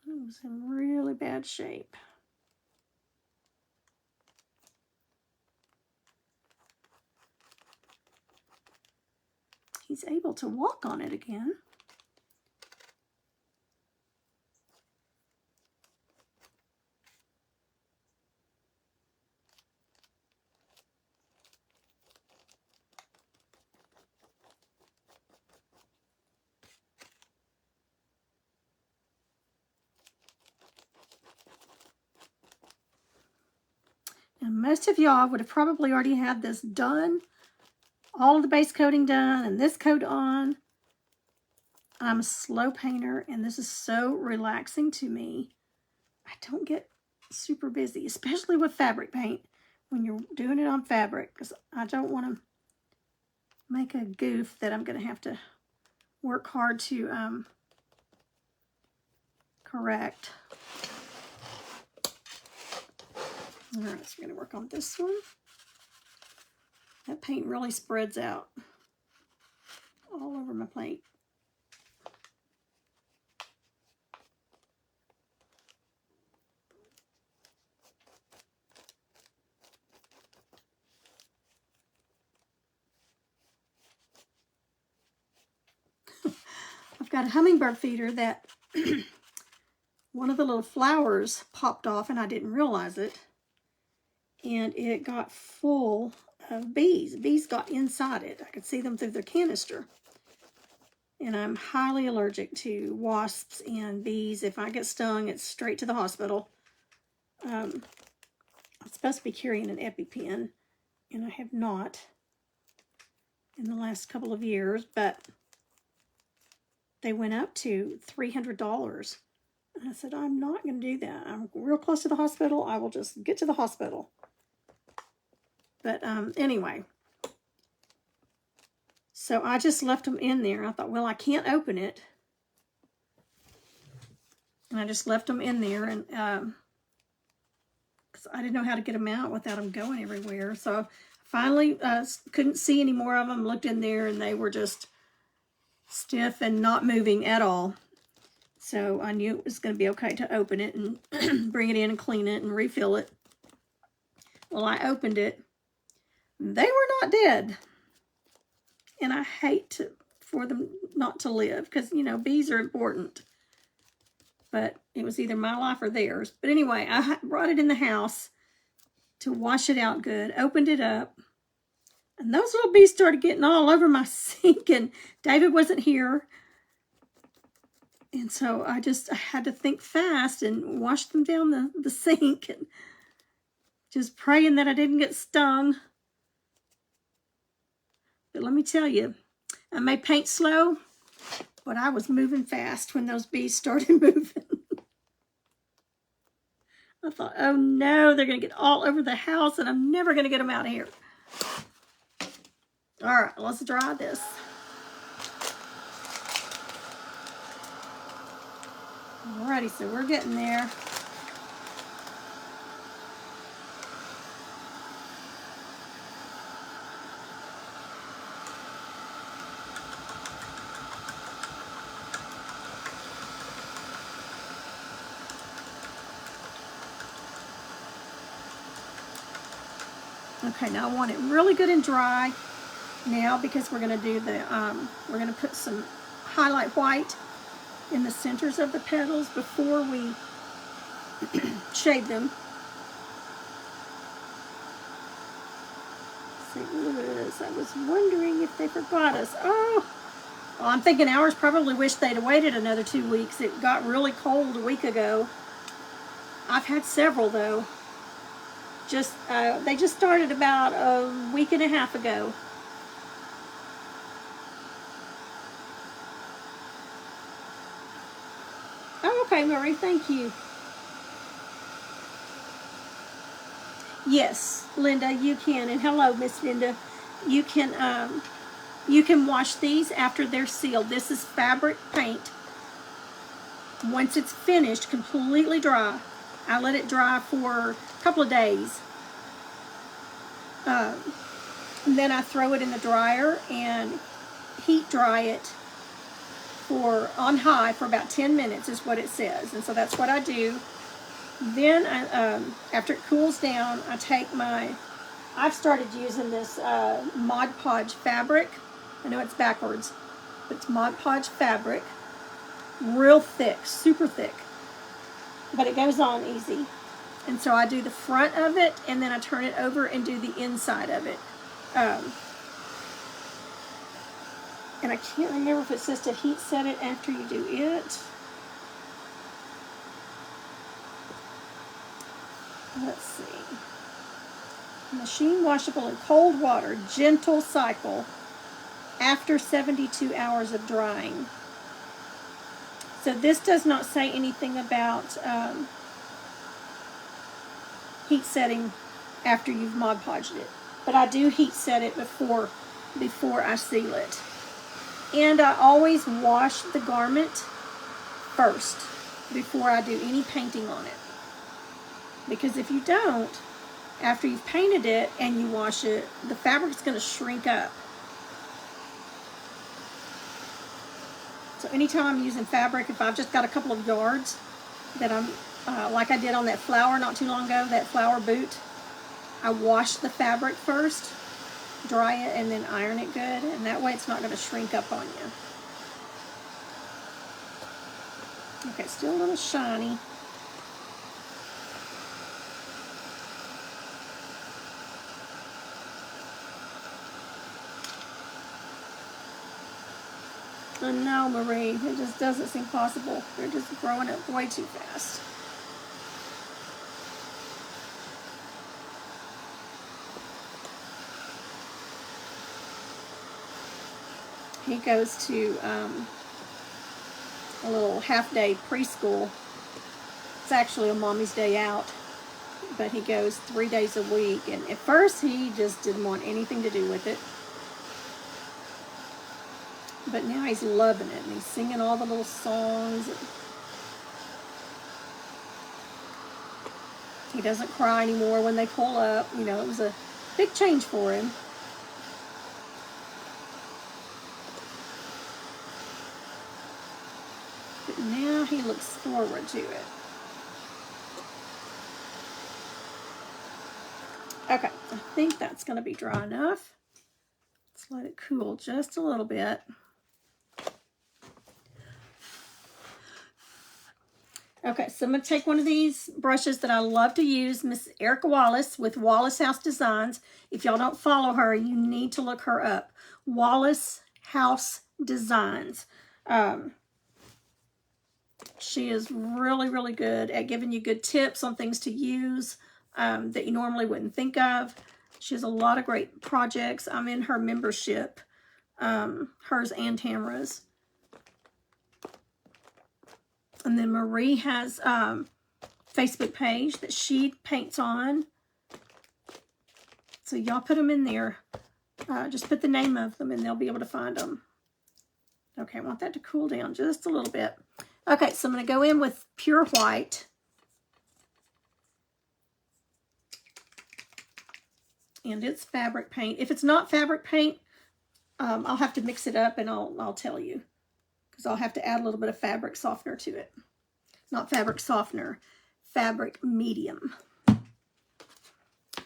It was in really bad shape. He's able to walk on it again. most of y'all would have probably already had this done, all of the base coating done and this coat on. I'm a slow painter, and this is so relaxing to me. I don't get super busy, especially with fabric paint when you're doing it on fabric, because I don't want to make a goof that I'm going to have to work hard to correct. All right, so we're going to work on this one. That paint really spreads out all over my plate. I've got a hummingbird feeder that one of the little flowers popped off and I didn't realize it. And it got full of bees. Bees got inside it. I could see them through the canister. And I'm highly allergic to wasps and bees. If I get stung, it's straight to the hospital. I'm supposed to be carrying an EpiPen, and I have not in the last couple of years, but they went up to $300. And I said, I'm not going to do that. I'm real close to the hospital. I will just get to the hospital. But anyway, so I just left them in there. I thought, well, I can't open it. And I just left them in there, and because I didn't know how to get them out without them going everywhere. So finally couldn't see any more of them. Looked in there, and they were just stiff and not moving at all. So I knew it was going to be okay to open it and bring it in and clean it and refill it. Well, I opened it. They were not dead. And I hate for them not to live because, you know, bees are important. But it was either my life or theirs. But anyway, I brought it in the house to wash it out good. Opened it up. And those little bees started getting all over my sink. And David wasn't here. And so I had to think fast and wash them down the sink. And just praying that I didn't get stung. But let me tell you, I may paint slow, but I was moving fast when those bees started moving. I thought, oh no, they're going to get all over the house and I'm never going to get them out of here. All right, let's dry this. Alrighty, so we're getting there. Okay, now I want it really good and dry now because we're going to do the, we're going to put some highlight white in the centers of the petals before we shade them. St. Louis, I was wondering if they forgot us. Oh, well, I'm thinking ours probably wish they'd have waited another 2 weeks. It got really cold a week ago. I've had several though. They just started about a week and a half ago. Oh, okay, Marie, thank you. Yes, Linda, you can. And hello, Miss Linda. You can wash these after they're sealed. This is fabric paint. Once it's finished, completely dry, I let it dry for a couple of days. And then I throw it in the dryer and heat dry it on high for about 10 minutes is what it says. And so that's what I do. Then after it cools down, I take I've started using this Mod Podge fabric. I know it's backwards, but it's Mod Podge fabric. Real thick, super thick. But it goes on easy. And so I do the front of it, and then I turn it over and do the inside of it. And I can't remember if it says to heat set it after you do it. Let's see. Machine washable in cold water, gentle cycle after 72 hours of drying. So this does not say anything about heat setting after you've Mod Podged it. But I do heat set it before I seal it. And I always wash the garment first before I do any painting on it. Because if you don't, after you've painted it and you wash it, the fabric's going to shrink up. So anytime I'm using fabric, if I've just got a couple of yards that I'm, like I did on that flower not too long ago, that flower boot, I wash the fabric first, dry it, and then iron it good, and that way it's not going to shrink up on you. Okay, still a little shiny. I know, Marie, it just doesn't seem possible. They're just growing up way too fast. He goes to a little half-day preschool. It's actually a mommy's day out, but he goes 3 days a week. And at first, he just didn't want anything to do with it. But now he's loving it, and he's singing all the little songs. He doesn't cry anymore when they pull up. You know, it was a big change for him. But now he looks forward to it. Okay, I think that's going to be dry enough. Let's let it cool just a little bit. Okay, so I'm going to take one of these brushes that I love to use, Miss Erica Wallace with Wallace House Designs. If y'all don't follow her, you need to look her up. Wallace House Designs. She is really, really good at giving you good tips on things to use that you normally wouldn't think of. She has a lot of great projects. I'm in her membership, hers and Tamara's. And then Marie has a Facebook page that she paints on. So y'all put them in there. Just put the name of them and they'll be able to find them. Okay, I want that to cool down just a little bit. Okay, so I'm going to go in with pure white. And it's fabric paint. If it's not fabric paint, I'll have to mix it up and I'll tell you. Because I'll have to add a little bit of fabric softener to it. Not fabric softener, fabric medium.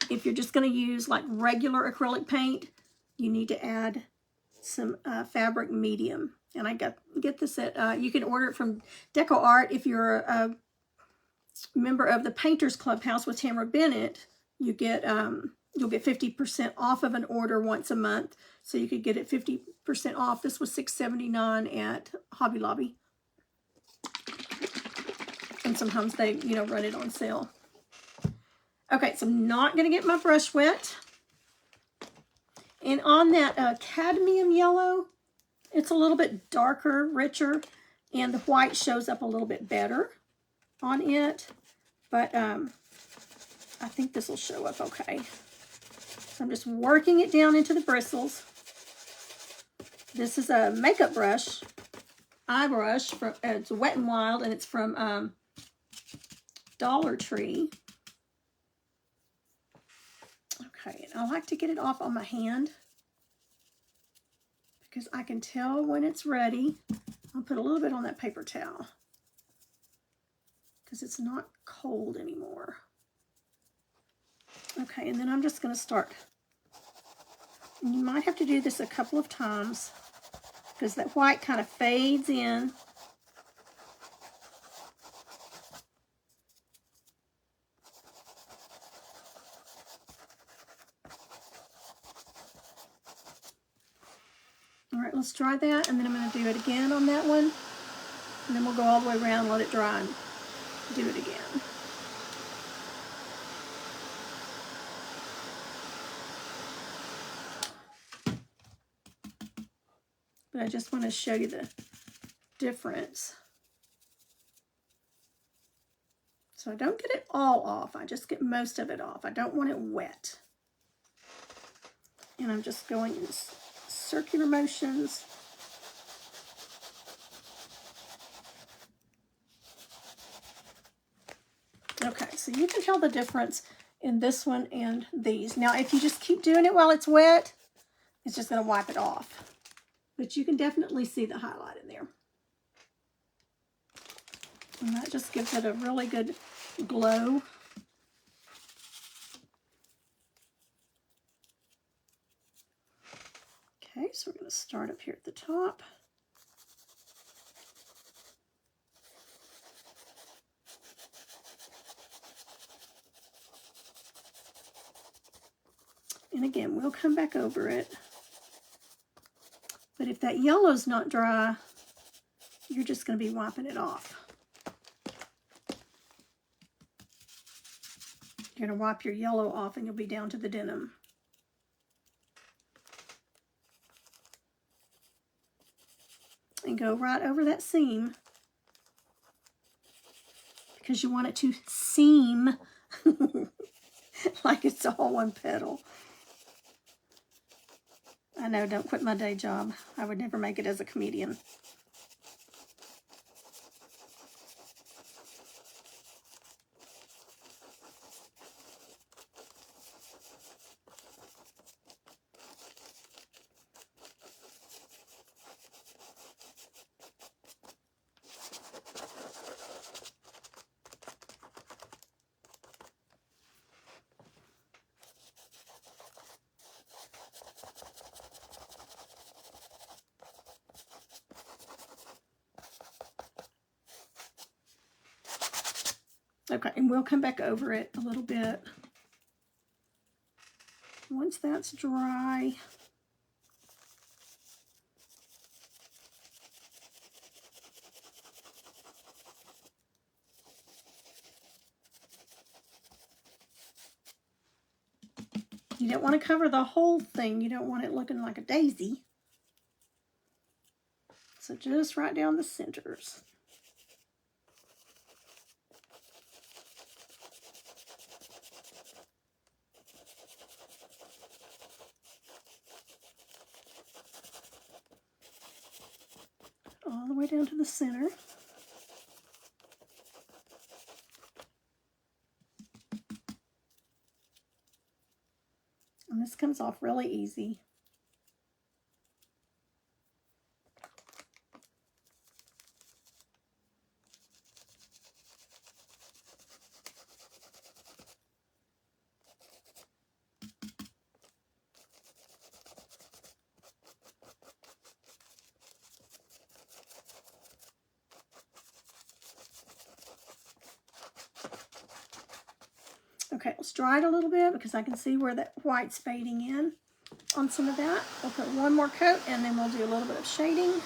If you're just going to use like regular acrylic paint, you need to add some fabric medium. And I get this at, you can order it from Deco Art. If you're a member of the Painters Clubhouse with Tamara Bennett, you get you'll get 50% off of an order once a month. So you could get it 50% off. This was $6.79 at Hobby Lobby. And sometimes they, you know, run it on sale. Okay, so I'm not going to get my brush wet. And on that cadmium yellow, it's a little bit darker, richer, and the white shows up a little bit better on it. But I think this will show up okay. So I'm just working it down into the bristles. This is a makeup brush, eye brush. It's Wet n Wild, and it's from Dollar Tree. Okay, and I like to get it off on my hand because I can tell when it's ready. I'll put a little bit on that paper towel because it's not cold anymore. Okay, and then I'm just going to start. And you might have to do this a couple of times because that white kind of fades in. All right, let's try that, and then I'm going to do it again on that one. And then we'll go all the way around, let it dry, and do it again. but I just want to show you the difference. So I don't get it all off. I just get most of it off. I don't want it wet. And I'm just going in circular motions. Okay, so you can tell the difference in this one and these. Now, if you just keep doing it while it's wet, it's just going to wipe it off. But you can definitely see the highlight in there. And that just gives it a really good glow. Okay, so we're going to start up here at the top. And again, we'll come back over it. But if that yellow's not dry, you're just going to be wiping it off. You're going to wipe your yellow off and you'll be down to the denim. And go right over that seam because you want it to seem like it's all one petal. I know, don't quit my day job. I would never make it as a comedian. Okay, and we'll come back over it a little bit. Once that's dry, you don't want to cover the whole thing. You don't want it looking like a daisy. So just right down the centers. All the way down to the center. And this comes off really easy. Okay, let's dry it a little bit because I can see where that white's fading in on some of that. We'll put one more coat and then we'll do a little bit of shading.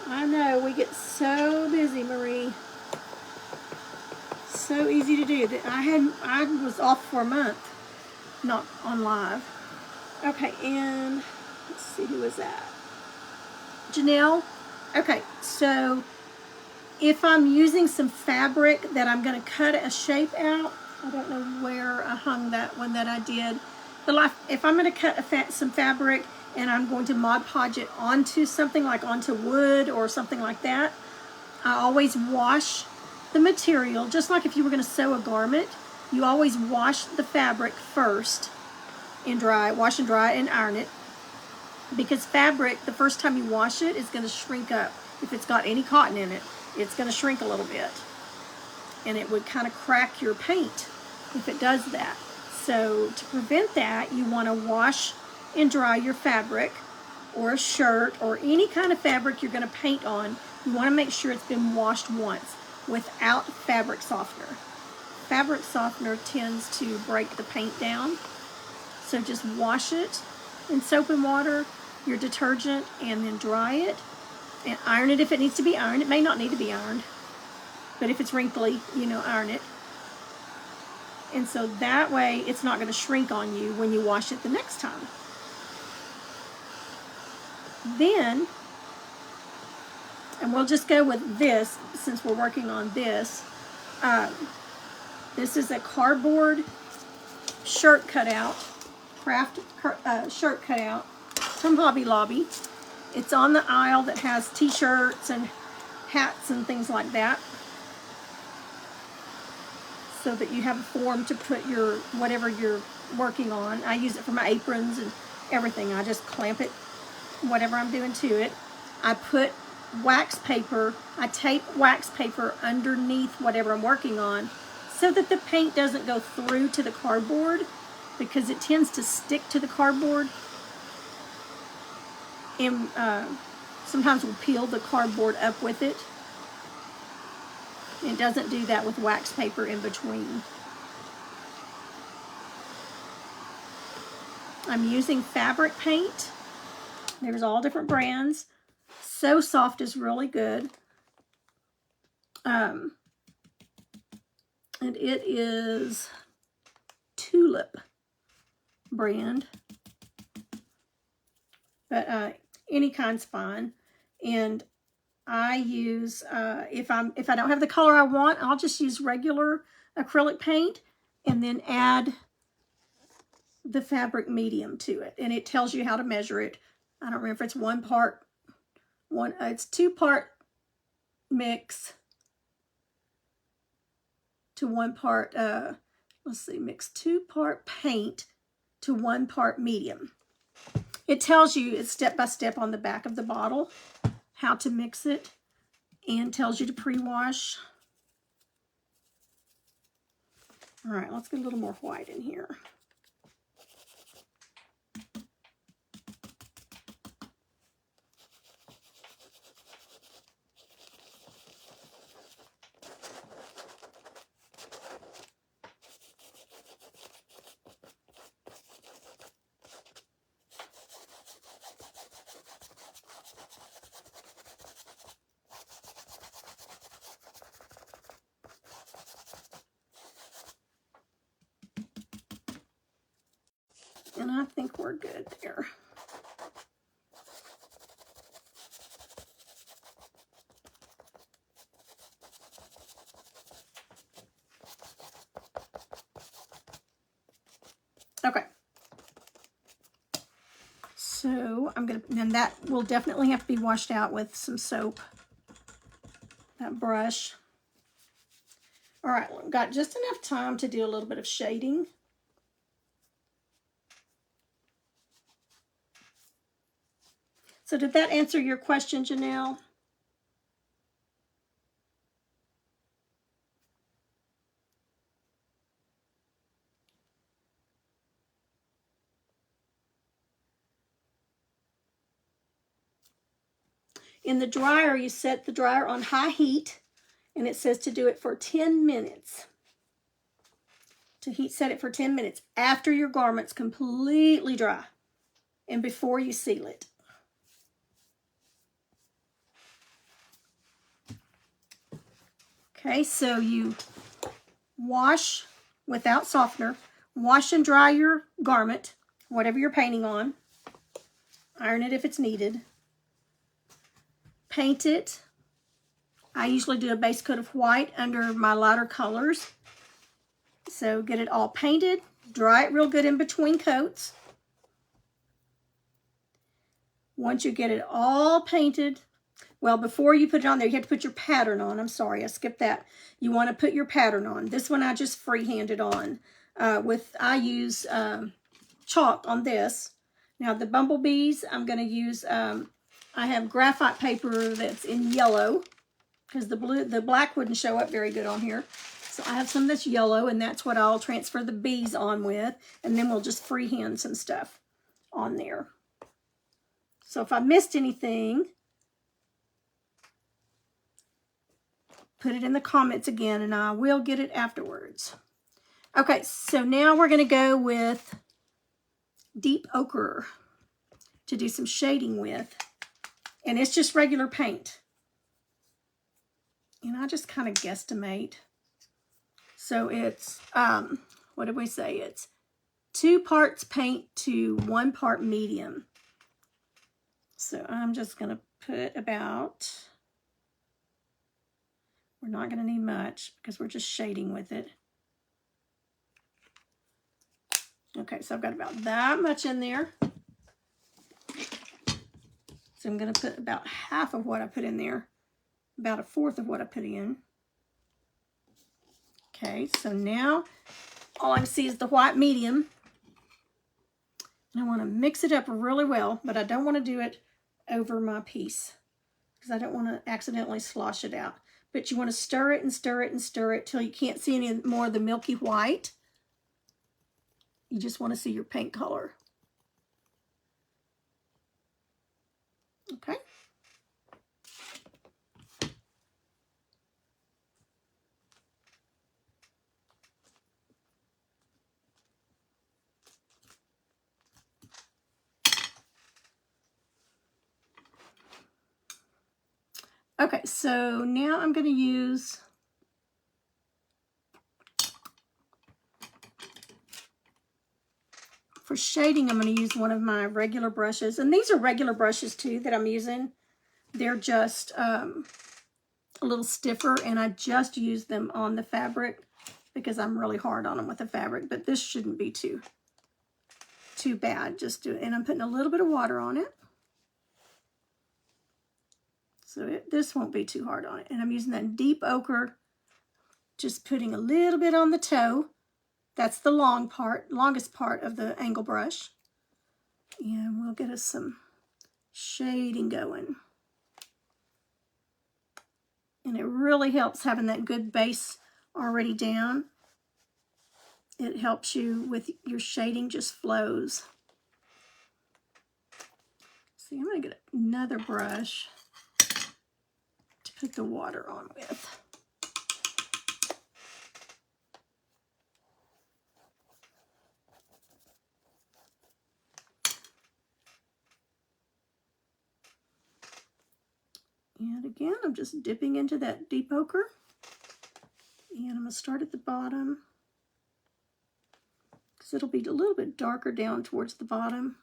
I know, we get so busy, Marie. So easy to do. I was off for a month, not on live. Okay, and let's see, who was that? Janelle. Okay, so if I'm using some fabric that I'm going to cut a shape out, I don't know where I hung that one that I did. But if I'm going to cut some fabric and I'm going to Mod Podge it onto something, like onto wood or something like that, I always wash the material. Just like if you were going to sew a garment, you always wash the fabric first and wash and dry and iron it. Because fabric, the first time you wash it, is going to shrink up. If it's got any cotton in it, it's going to shrink a little bit. And it would kind of crack your paint if it does that. So to prevent that, you want to wash and dry your fabric, or a shirt, or any kind of fabric you're going to paint on. You want to make sure it's been washed once without fabric softener. fabric softener tends to break the paint down. So just wash it in soap and water, your detergent, and then dry it. And iron it if it needs to be ironed. It may not need to be ironed, but if it's wrinkly, you know, iron it. And so that way it's not going to shrink on you when you wash it the next time. Then, and we'll just go with this since we're working on this. This is a cardboard shirt cutout, craft shirt cutout from Hobby Lobby. It's on the aisle that has t-shirts and hats and things like that, so that you have a form to put your whatever you're working on. I use it for my aprons and everything. I just clamp it, whatever I'm doing to it. I put wax paper, I tape wax paper underneath whatever I'm working on so that the paint doesn't go through to the cardboard, because it tends to stick to the cardboard, and sometimes we'll peel the cardboard up with it. It doesn't do that with wax paper in between. I'm using fabric paint. There's all different brands. So Soft is really good. And it is Tulip brand. But any kind's fine. And I use, if I don't have the color I want, I'll just use regular acrylic paint and then add the fabric medium to it. And it tells you how to measure it. I don't remember if it's it's 2-part mix to 1 part, let's see, mix 2-part paint to 1 part medium. It tells you, it's step by step on the back of the bottle, how to mix it, and tells you to pre-wash. All right, let's get a little more white in here. And I think we're good there. Okay. So I'm going to, and that will definitely have to be washed out with some soap, that brush. All right, well, I've got just enough time to do a little bit of shading. So did that answer your question, Janelle? In the dryer, you set the dryer on high heat, and it says to do it for 10 minutes. To set it for 10 minutes after your garment's completely dry and before you seal it. Okay, so you wash without softener, wash and dry your garment, whatever you're painting on. Iron it if it's needed. Paint it. I usually do a base coat of white under my lighter colors. So get it all painted, dry it real good in between coats. Once you get it all painted, well, before you put it on there, you have to put your pattern on. I'm sorry, I skipped that. You want to put your pattern on. This one I just freehanded on. I use chalk on this. Now the bumblebees, I'm going to use, I have graphite paper that's in yellow, because the black wouldn't show up very good on here. So I have some that's yellow, and that's what I'll transfer the bees on with, and then we'll just freehand some stuff on there. So if I missed anything, put it in the comments again, and I will get it afterwards. Okay, so now we're going to go with deep ochre to do some shading with. And it's just regular paint. And I just kind of guesstimate. So it's, what did we say? It's 2 parts paint to 1 part medium. So I'm just going to put about, we're not going to need much because we're just shading with it. Okay, so I've got about that much in there. So I'm going to put about half of what I put in there, about 1/4 of what I put in. Okay, so now all I can see is the white medium. And I want to mix it up really well, but I don't want to do it over my piece because I don't want to accidentally slosh it out. But you want to stir it and stir it and stir it till you can't see any more of the milky white. You just want to see your paint color. Okay. Okay, so now I'm going to use for shading, I'm going to use one of my regular brushes. And these are regular brushes too that I'm using. They're just a little stiffer, and I just use them on the fabric because I'm really hard on them with the fabric. But this shouldn't be too bad. Just do it. And I'm putting a little bit of water on it. So this won't be too hard on it. And I'm using that deep ochre, just putting a little bit on the toe. That's the longest part of the angle brush. And we'll get us some shading going. And it really helps having that good base already down. It helps you with your shading, just flows. See, I'm going to get another brush to put the water on with. And again, I'm just dipping into that deep ochre. And I'm going to start at the bottom, because it'll be a little bit darker down towards the bottom.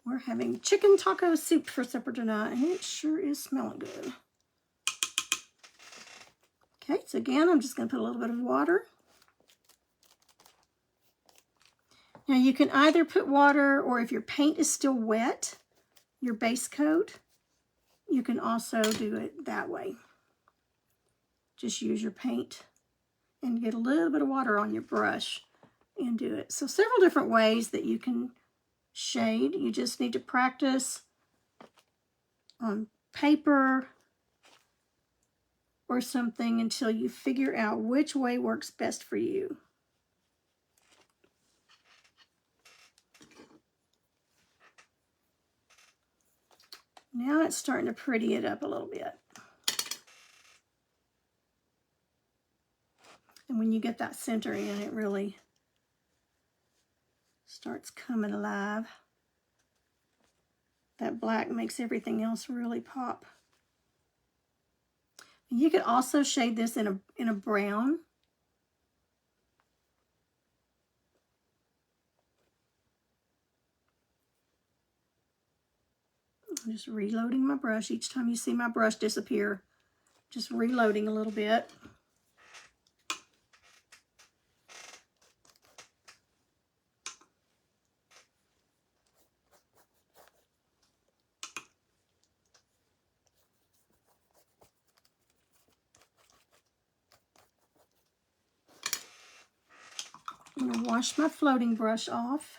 We're having chicken taco soup for supper tonight, and it sure is smelling good. Okay, so again, I'm just going to put a little bit of water. Now you can either put water, or if your paint is still wet, your base coat, you can also do it that way. Just use your paint and get a little bit of water on your brush and do it. So several different ways that you can shade. You just need to practice on paper or something until you figure out which way works best for you. Now it's starting to pretty it up a little bit. And when you get that center in, it really starts coming alive. That black makes everything else really pop. You could also shade this in a brown. I'm just reloading my brush. Each time you see my brush disappear, just reloading a little bit. I'm going to wash my floating brush off.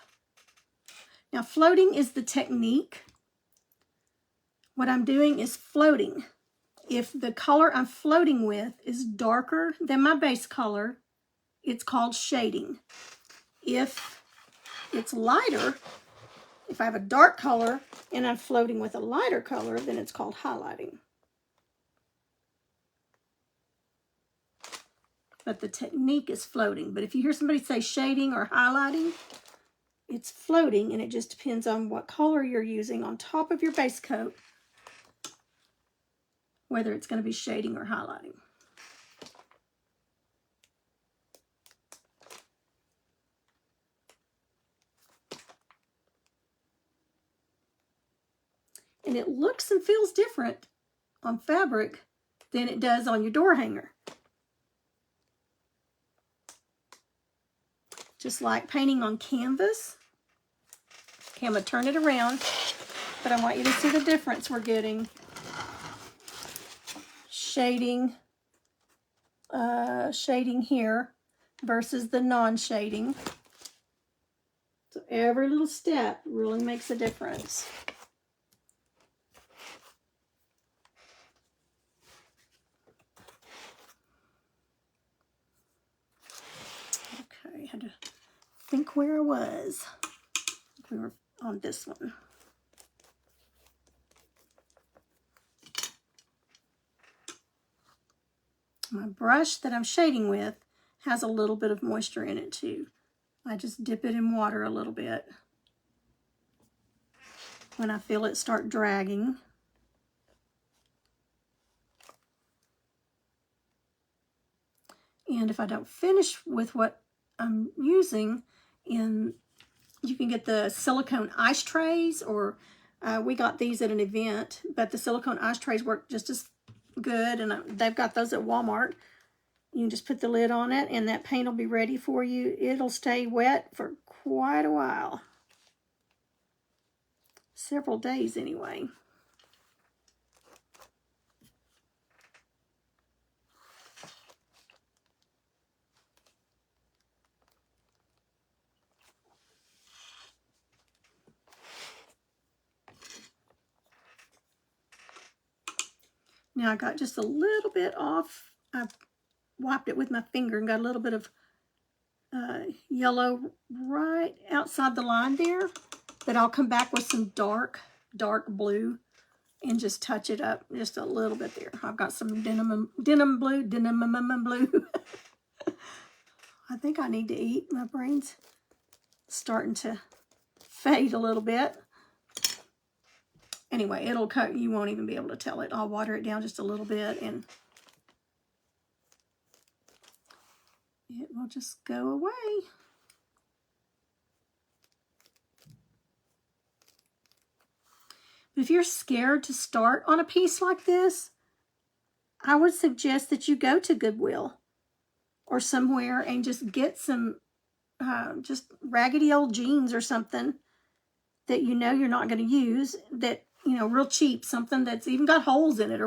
Now, floating is the technique. what I'm doing is floating. If the color I'm floating with is darker than my base color, it's called shading. If it's lighter, if I have a dark color and I'm floating with a lighter color, then it's called highlighting. But the technique is floating. But if you hear somebody say shading or highlighting, it's floating, and it just depends on what color you're using on top of your base coat, whether it's going to be shading or highlighting. And it looks and feels different on fabric than it does on your door hanger. Just like painting on canvas. Okay, I'm going to turn it around, but I want you to see the difference we're getting. Shading, shading here versus the non-shading. So every little step really makes a difference. Okay, I had to think where I was. We were on this one. My brush that I'm shading with has a little bit of moisture in it too. I just dip it in water a little bit when I feel it start dragging. And if I don't finish with what I'm using, you can get the silicone ice trays, or we got these at an event, but the silicone ice trays work just as good, and they've got those at Walmart. You can just put the lid on it, and that paint will be ready for you. It'll stay wet for quite a while. Several days anyway. Now I got just a little bit off. I wiped it with my finger and got a little bit of yellow right outside the line there. But I'll come back with some dark blue and just touch it up just a little bit there. I've got some denim blue. I think I need to eat. My brain's starting to fade a little bit. Anyway, it'll cut. You won't even be able to tell it. I'll water it down just a little bit, and it will just go away. But if you're scared to start on a piece like this, I would suggest that you go to Goodwill or somewhere and just get some just raggedy old jeans or something that you know you're not going to use, that, you know, real cheap, something that's even got holes in it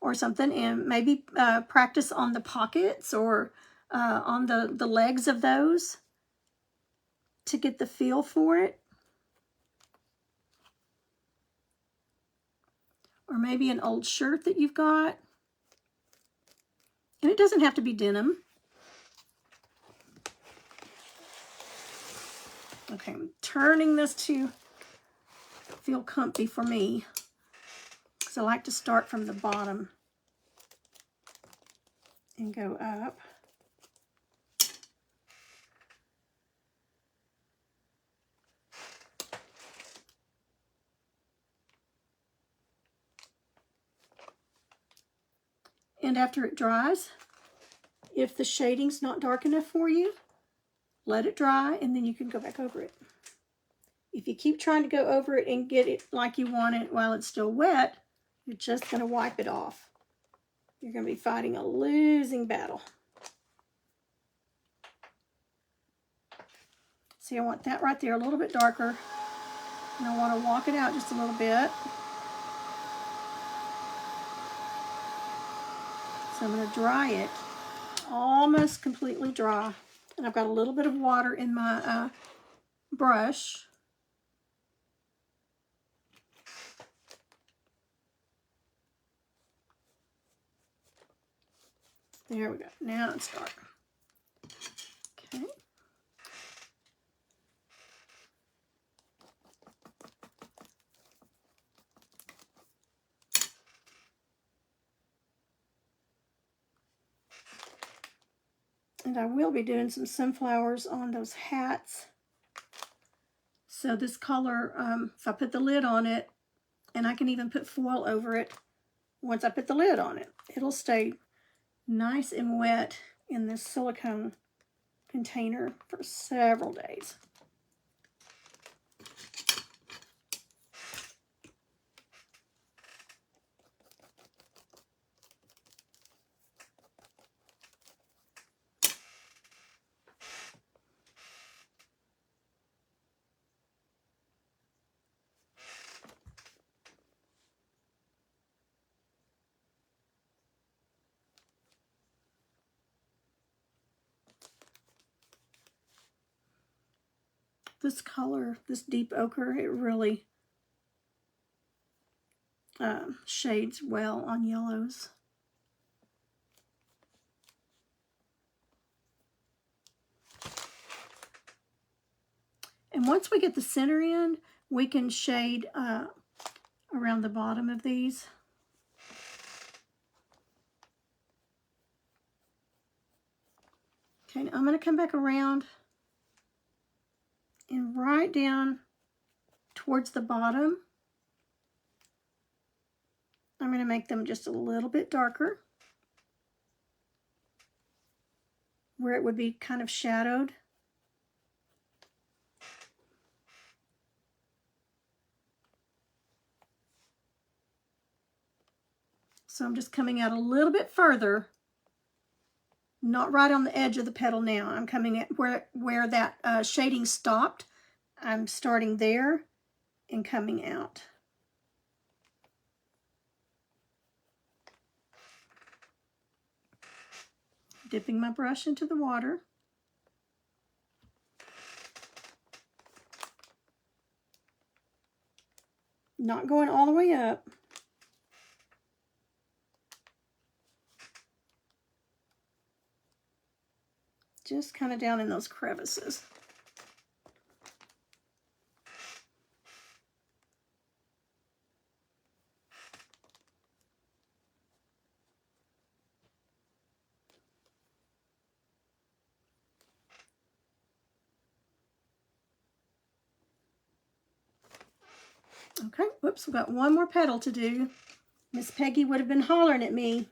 or something, and maybe practice on the pockets or on the legs of those to get the feel for it. Or maybe an old shirt that you've got. And it doesn't have to be denim. Okay, I'm turning this to feel comfy for me, because I like to start from the bottom and go up. And after it dries, if the shading's not dark enough for you, let it dry, and then you can go back over it. If you keep trying to go over it and get it like you want it while it's still wet, you're just going to wipe it off. You're going to be fighting a losing battle. See, I want that right there a little bit darker, and I want to walk it out just a little bit. So I'm going to dry it, almost completely dry. And I've got a little bit of water in my brush. There we go. Now it's dark. Okay. And I will be doing some sunflowers on those hats. So this color, if I put the lid on it, and I can even put foil over it once I put the lid on it, it'll stay nice and wet in this silicone container for several days. This color, this deep ochre, it really shades well on yellows. And once we get the center in, we can shade around the bottom of these. Okay, now I'm going to come back around and right down towards the bottom, I'm going to make them just a little bit darker, where it would be kind of shadowed. So I'm just coming out a little bit further, not right on the edge of the petal now. I'm coming at where that shading stopped. I'm starting there and coming out. Dipping my brush into the water. Not going all the way up. Just kind of down in those crevices. Okay, whoops, we've got one more petal to do. Miss Peggy would have been hollering at me.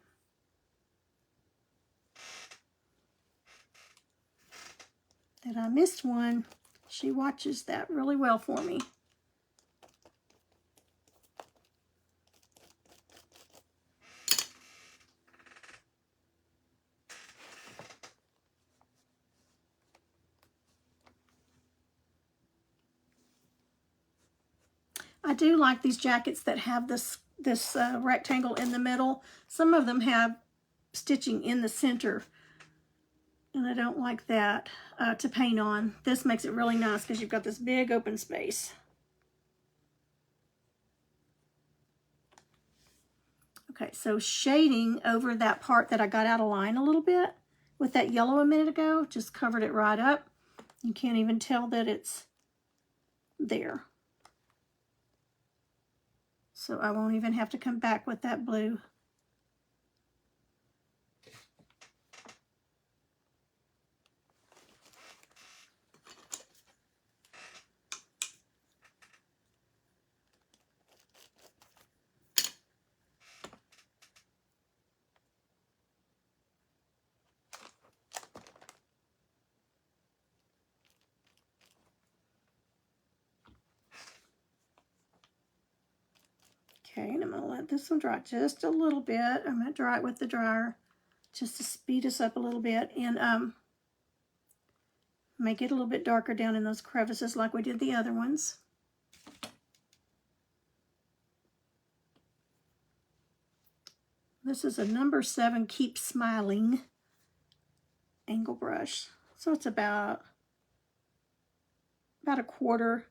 That I missed one. She watches that really well for me. I do like these jackets that have this rectangle in the middle. Some of them have stitching in the center, and I don't like that to paint on. This makes it really nice because you've got this big open space. Okay, so shading over that part that I got out of line a little bit with that yellow a minute ago, just covered it right up. You can't even tell that it's there. So I won't even have to come back with that blue. Okay, and I'm going to let this one dry just a little bit. I'm going to dry it with the dryer just to speed us up a little bit and make it a little bit darker down in those crevices like we did the other ones. This is a number 7 Keep Smiling angle brush. So it's about a quarter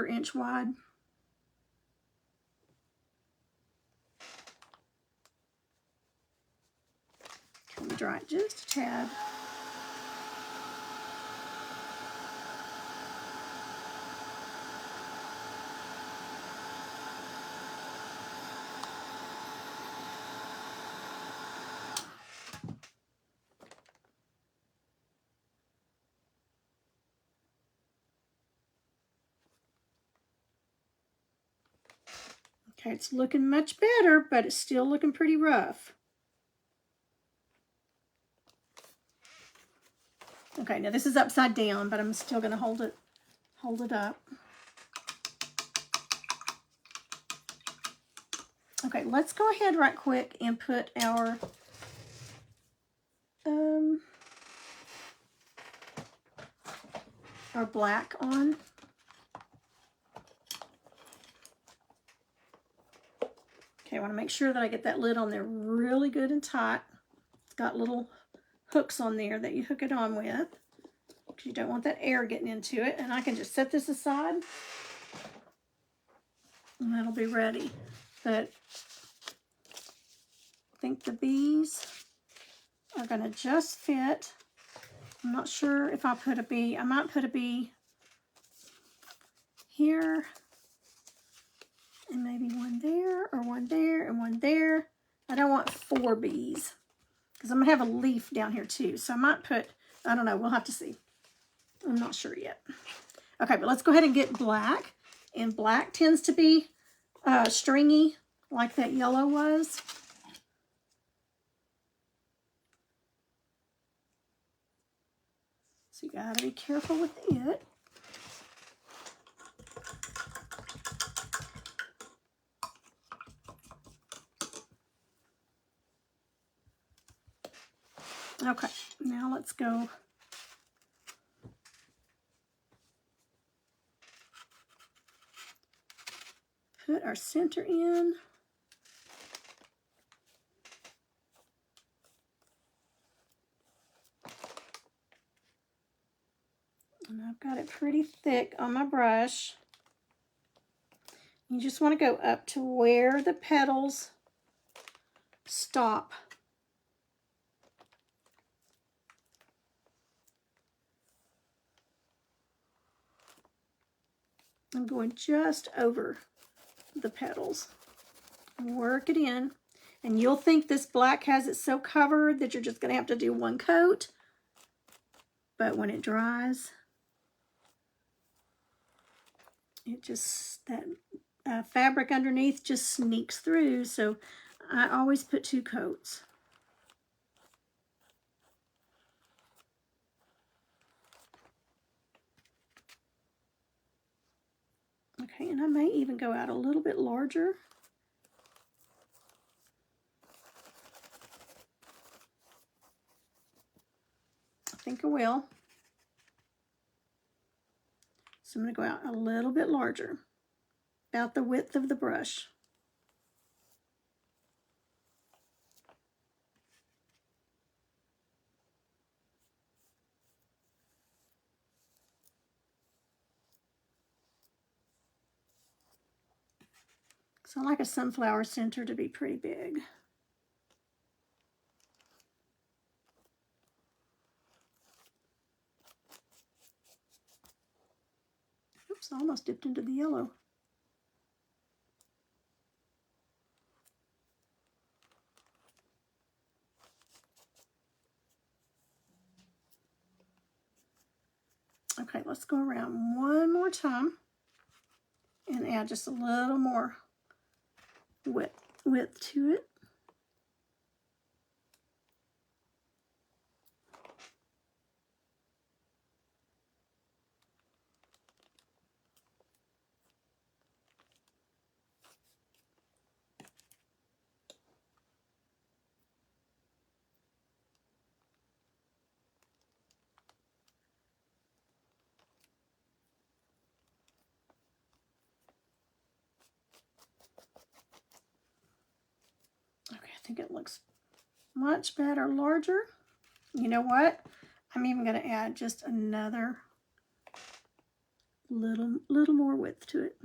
inch wide. dry it just a tad. Okay, it's looking much better, but it's still looking pretty rough. Okay, now this is upside down, but I'm still going to hold it up. Okay, let's go ahead right quick and put our black on. Okay, I want to make sure that I get that lid on there really good and tight. It's got little hooks on there that you hook it on with, because you don't want that air getting into it. And I can just set this aside and that'll be ready. But I think the bees are going to just fit. I'm not sure if I put a bee. I might put a bee here, and maybe one there, or one there, and one there. I don't want 4 bees, because I'm going to have a leaf down here too. So I might put, I don't know, we'll have to see. I'm not sure yet. Okay, but let's go ahead and get black. And black tends to be stringy, like that yellow was. So you gotta be careful with it. Okay, now let's go. Put our center in. And I've got it pretty thick on my brush. You just want to go up to where the petals stop. I'm going just over the petals. Work it in. And you'll think this black has it so covered that you're just going to have to do 1 coat. But when it dries, it just, that fabric underneath just sneaks through. So I always put 2 coats. Okay, and I may even go out a little bit larger. I think I will. So I'm going to go out a little bit larger, about the width of the brush. So I like a sunflower center to be pretty big. Oops, I almost dipped into the yellow. Okay, let's go around one more time and add just a little more width to it. Okay, I think it looks much better, larger. You know what? I'm even going to add just another little more width to it.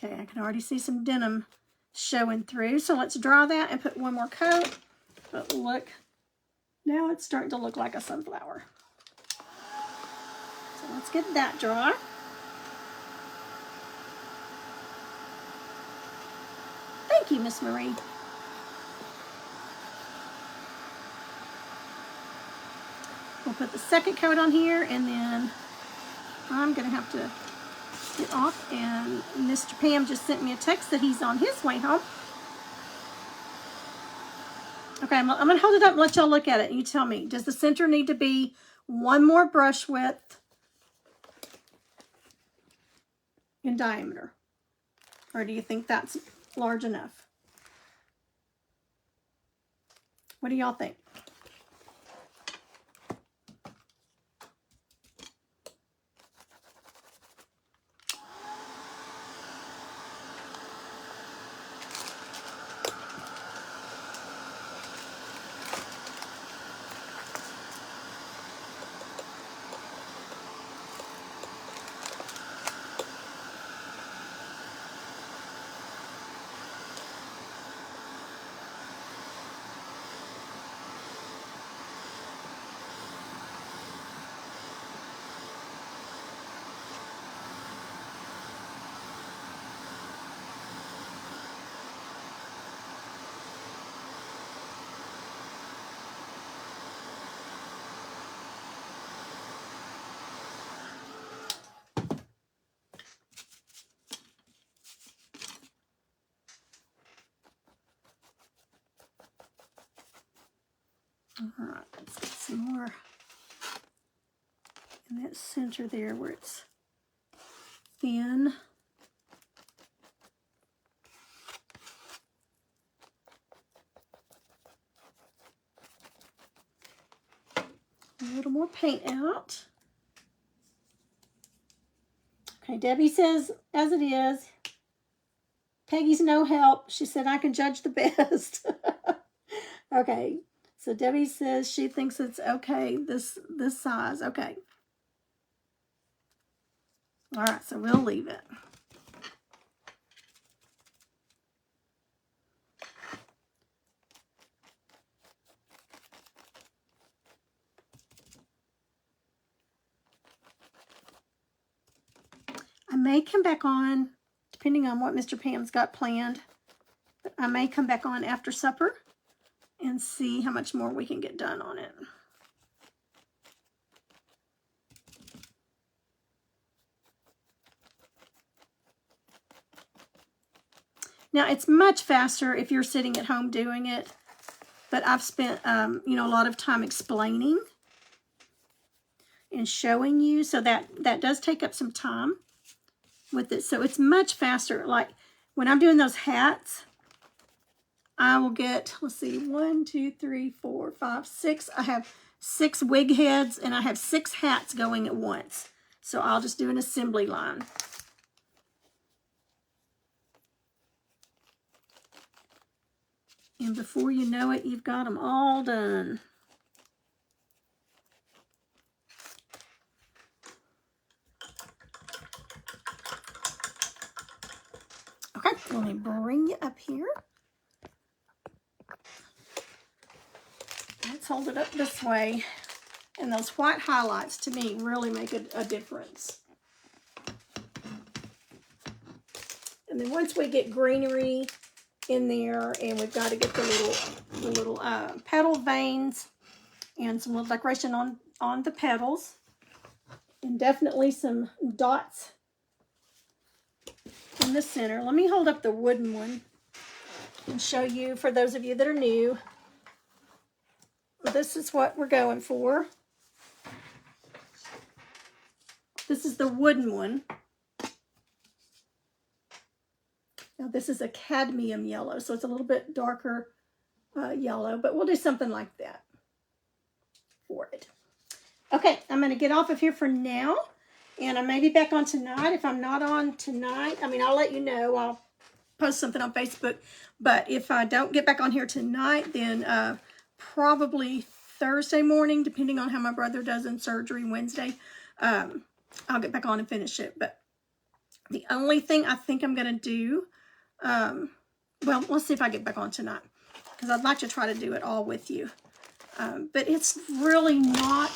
Okay, I can already see some denim showing through. So let's dry that and put one more coat. But look, now it's starting to look like a sunflower. So let's get that dry. Thank you, Miss Marie. We'll put the second coat on here, and then I'm going to have to get off, and Mr. Pam just sent me a text that he's on his way home. Okay, I'm going to hold it up and let y'all look at it, and you tell me, does the center need to be one more brush width in diameter? Or do you think that's large enough? What do y'all think? All right, let's get some more in that center there where it's thin. A little more paint out. Okay, Debbie says, as it is. Peggy's no help. She said, I can judge the best. Okay, so Debbie says she thinks it's okay, this size. Okay. All right, so we'll leave it. I may come back on, depending on what Mr. Pam's got planned, I may come back on after supper and see how much more we can get done on it. Now, it's much faster if you're sitting at home doing it, but I've spent, you know, a lot of time explaining and showing you, so that does take up some time with it. So it's much faster. Like when I'm doing those hats, I will get, let's see, 1, 2, 3, 4, 5, 6. I have 6 wig heads, and I have 6 hats going at once. So I'll just do an assembly line. And before you know it, you've got them all done. Okay, let me bring you up here. Let's hold it up this way. And those white highlights, to me, really make a difference. And then once we get greenery in there, and we've got to get the little petal veins and some little decoration on the petals, and definitely some dots in the center. Let me hold up the wooden one and show you, for those of you that are new, this is what we're going for. This is the wooden one. Now this is a cadmium yellow, so it's a little bit darker yellow, but we'll do something like that for it. Okay, I'm going to get off of here for now, and I may be back on tonight. If I'm not on tonight, I mean, I'll let you know. I'll post something on Facebook, but if I don't get back on here tonight, then probably Thursday morning, depending on how my brother does in surgery Wednesday, I'll get back on and finish it. But The only thing I think I'm going to do, well, let's see if I get back on tonight, because I'd like to try to do it all with you. But it's really not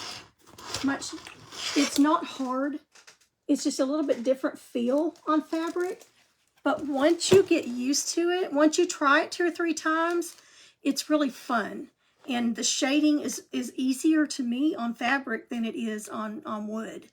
much, it's not hard. It's just a little bit different feel on fabric. But once you get used to it, once you try it 2 or 3 times, it's really fun. And the shading is easier to me on fabric than it is on wood.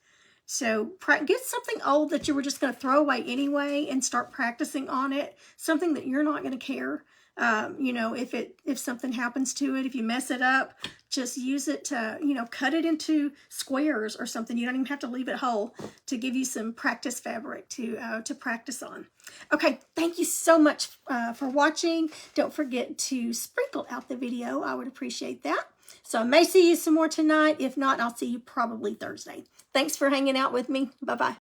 So get something old that you were just going to throw away anyway and start practicing on it. Something that you're not going to care. You know, if something happens to it, if you mess it up, just use it to, you know, cut it into squares or something. You don't even have to leave it whole, to give you some practice fabric to practice on. Okay, thank you so much for watching. Don't forget to sprinkle out the video. I would appreciate that. So I may see you some more tonight. If not, I'll see you probably Thursday. Thanks for hanging out with me. Bye-bye.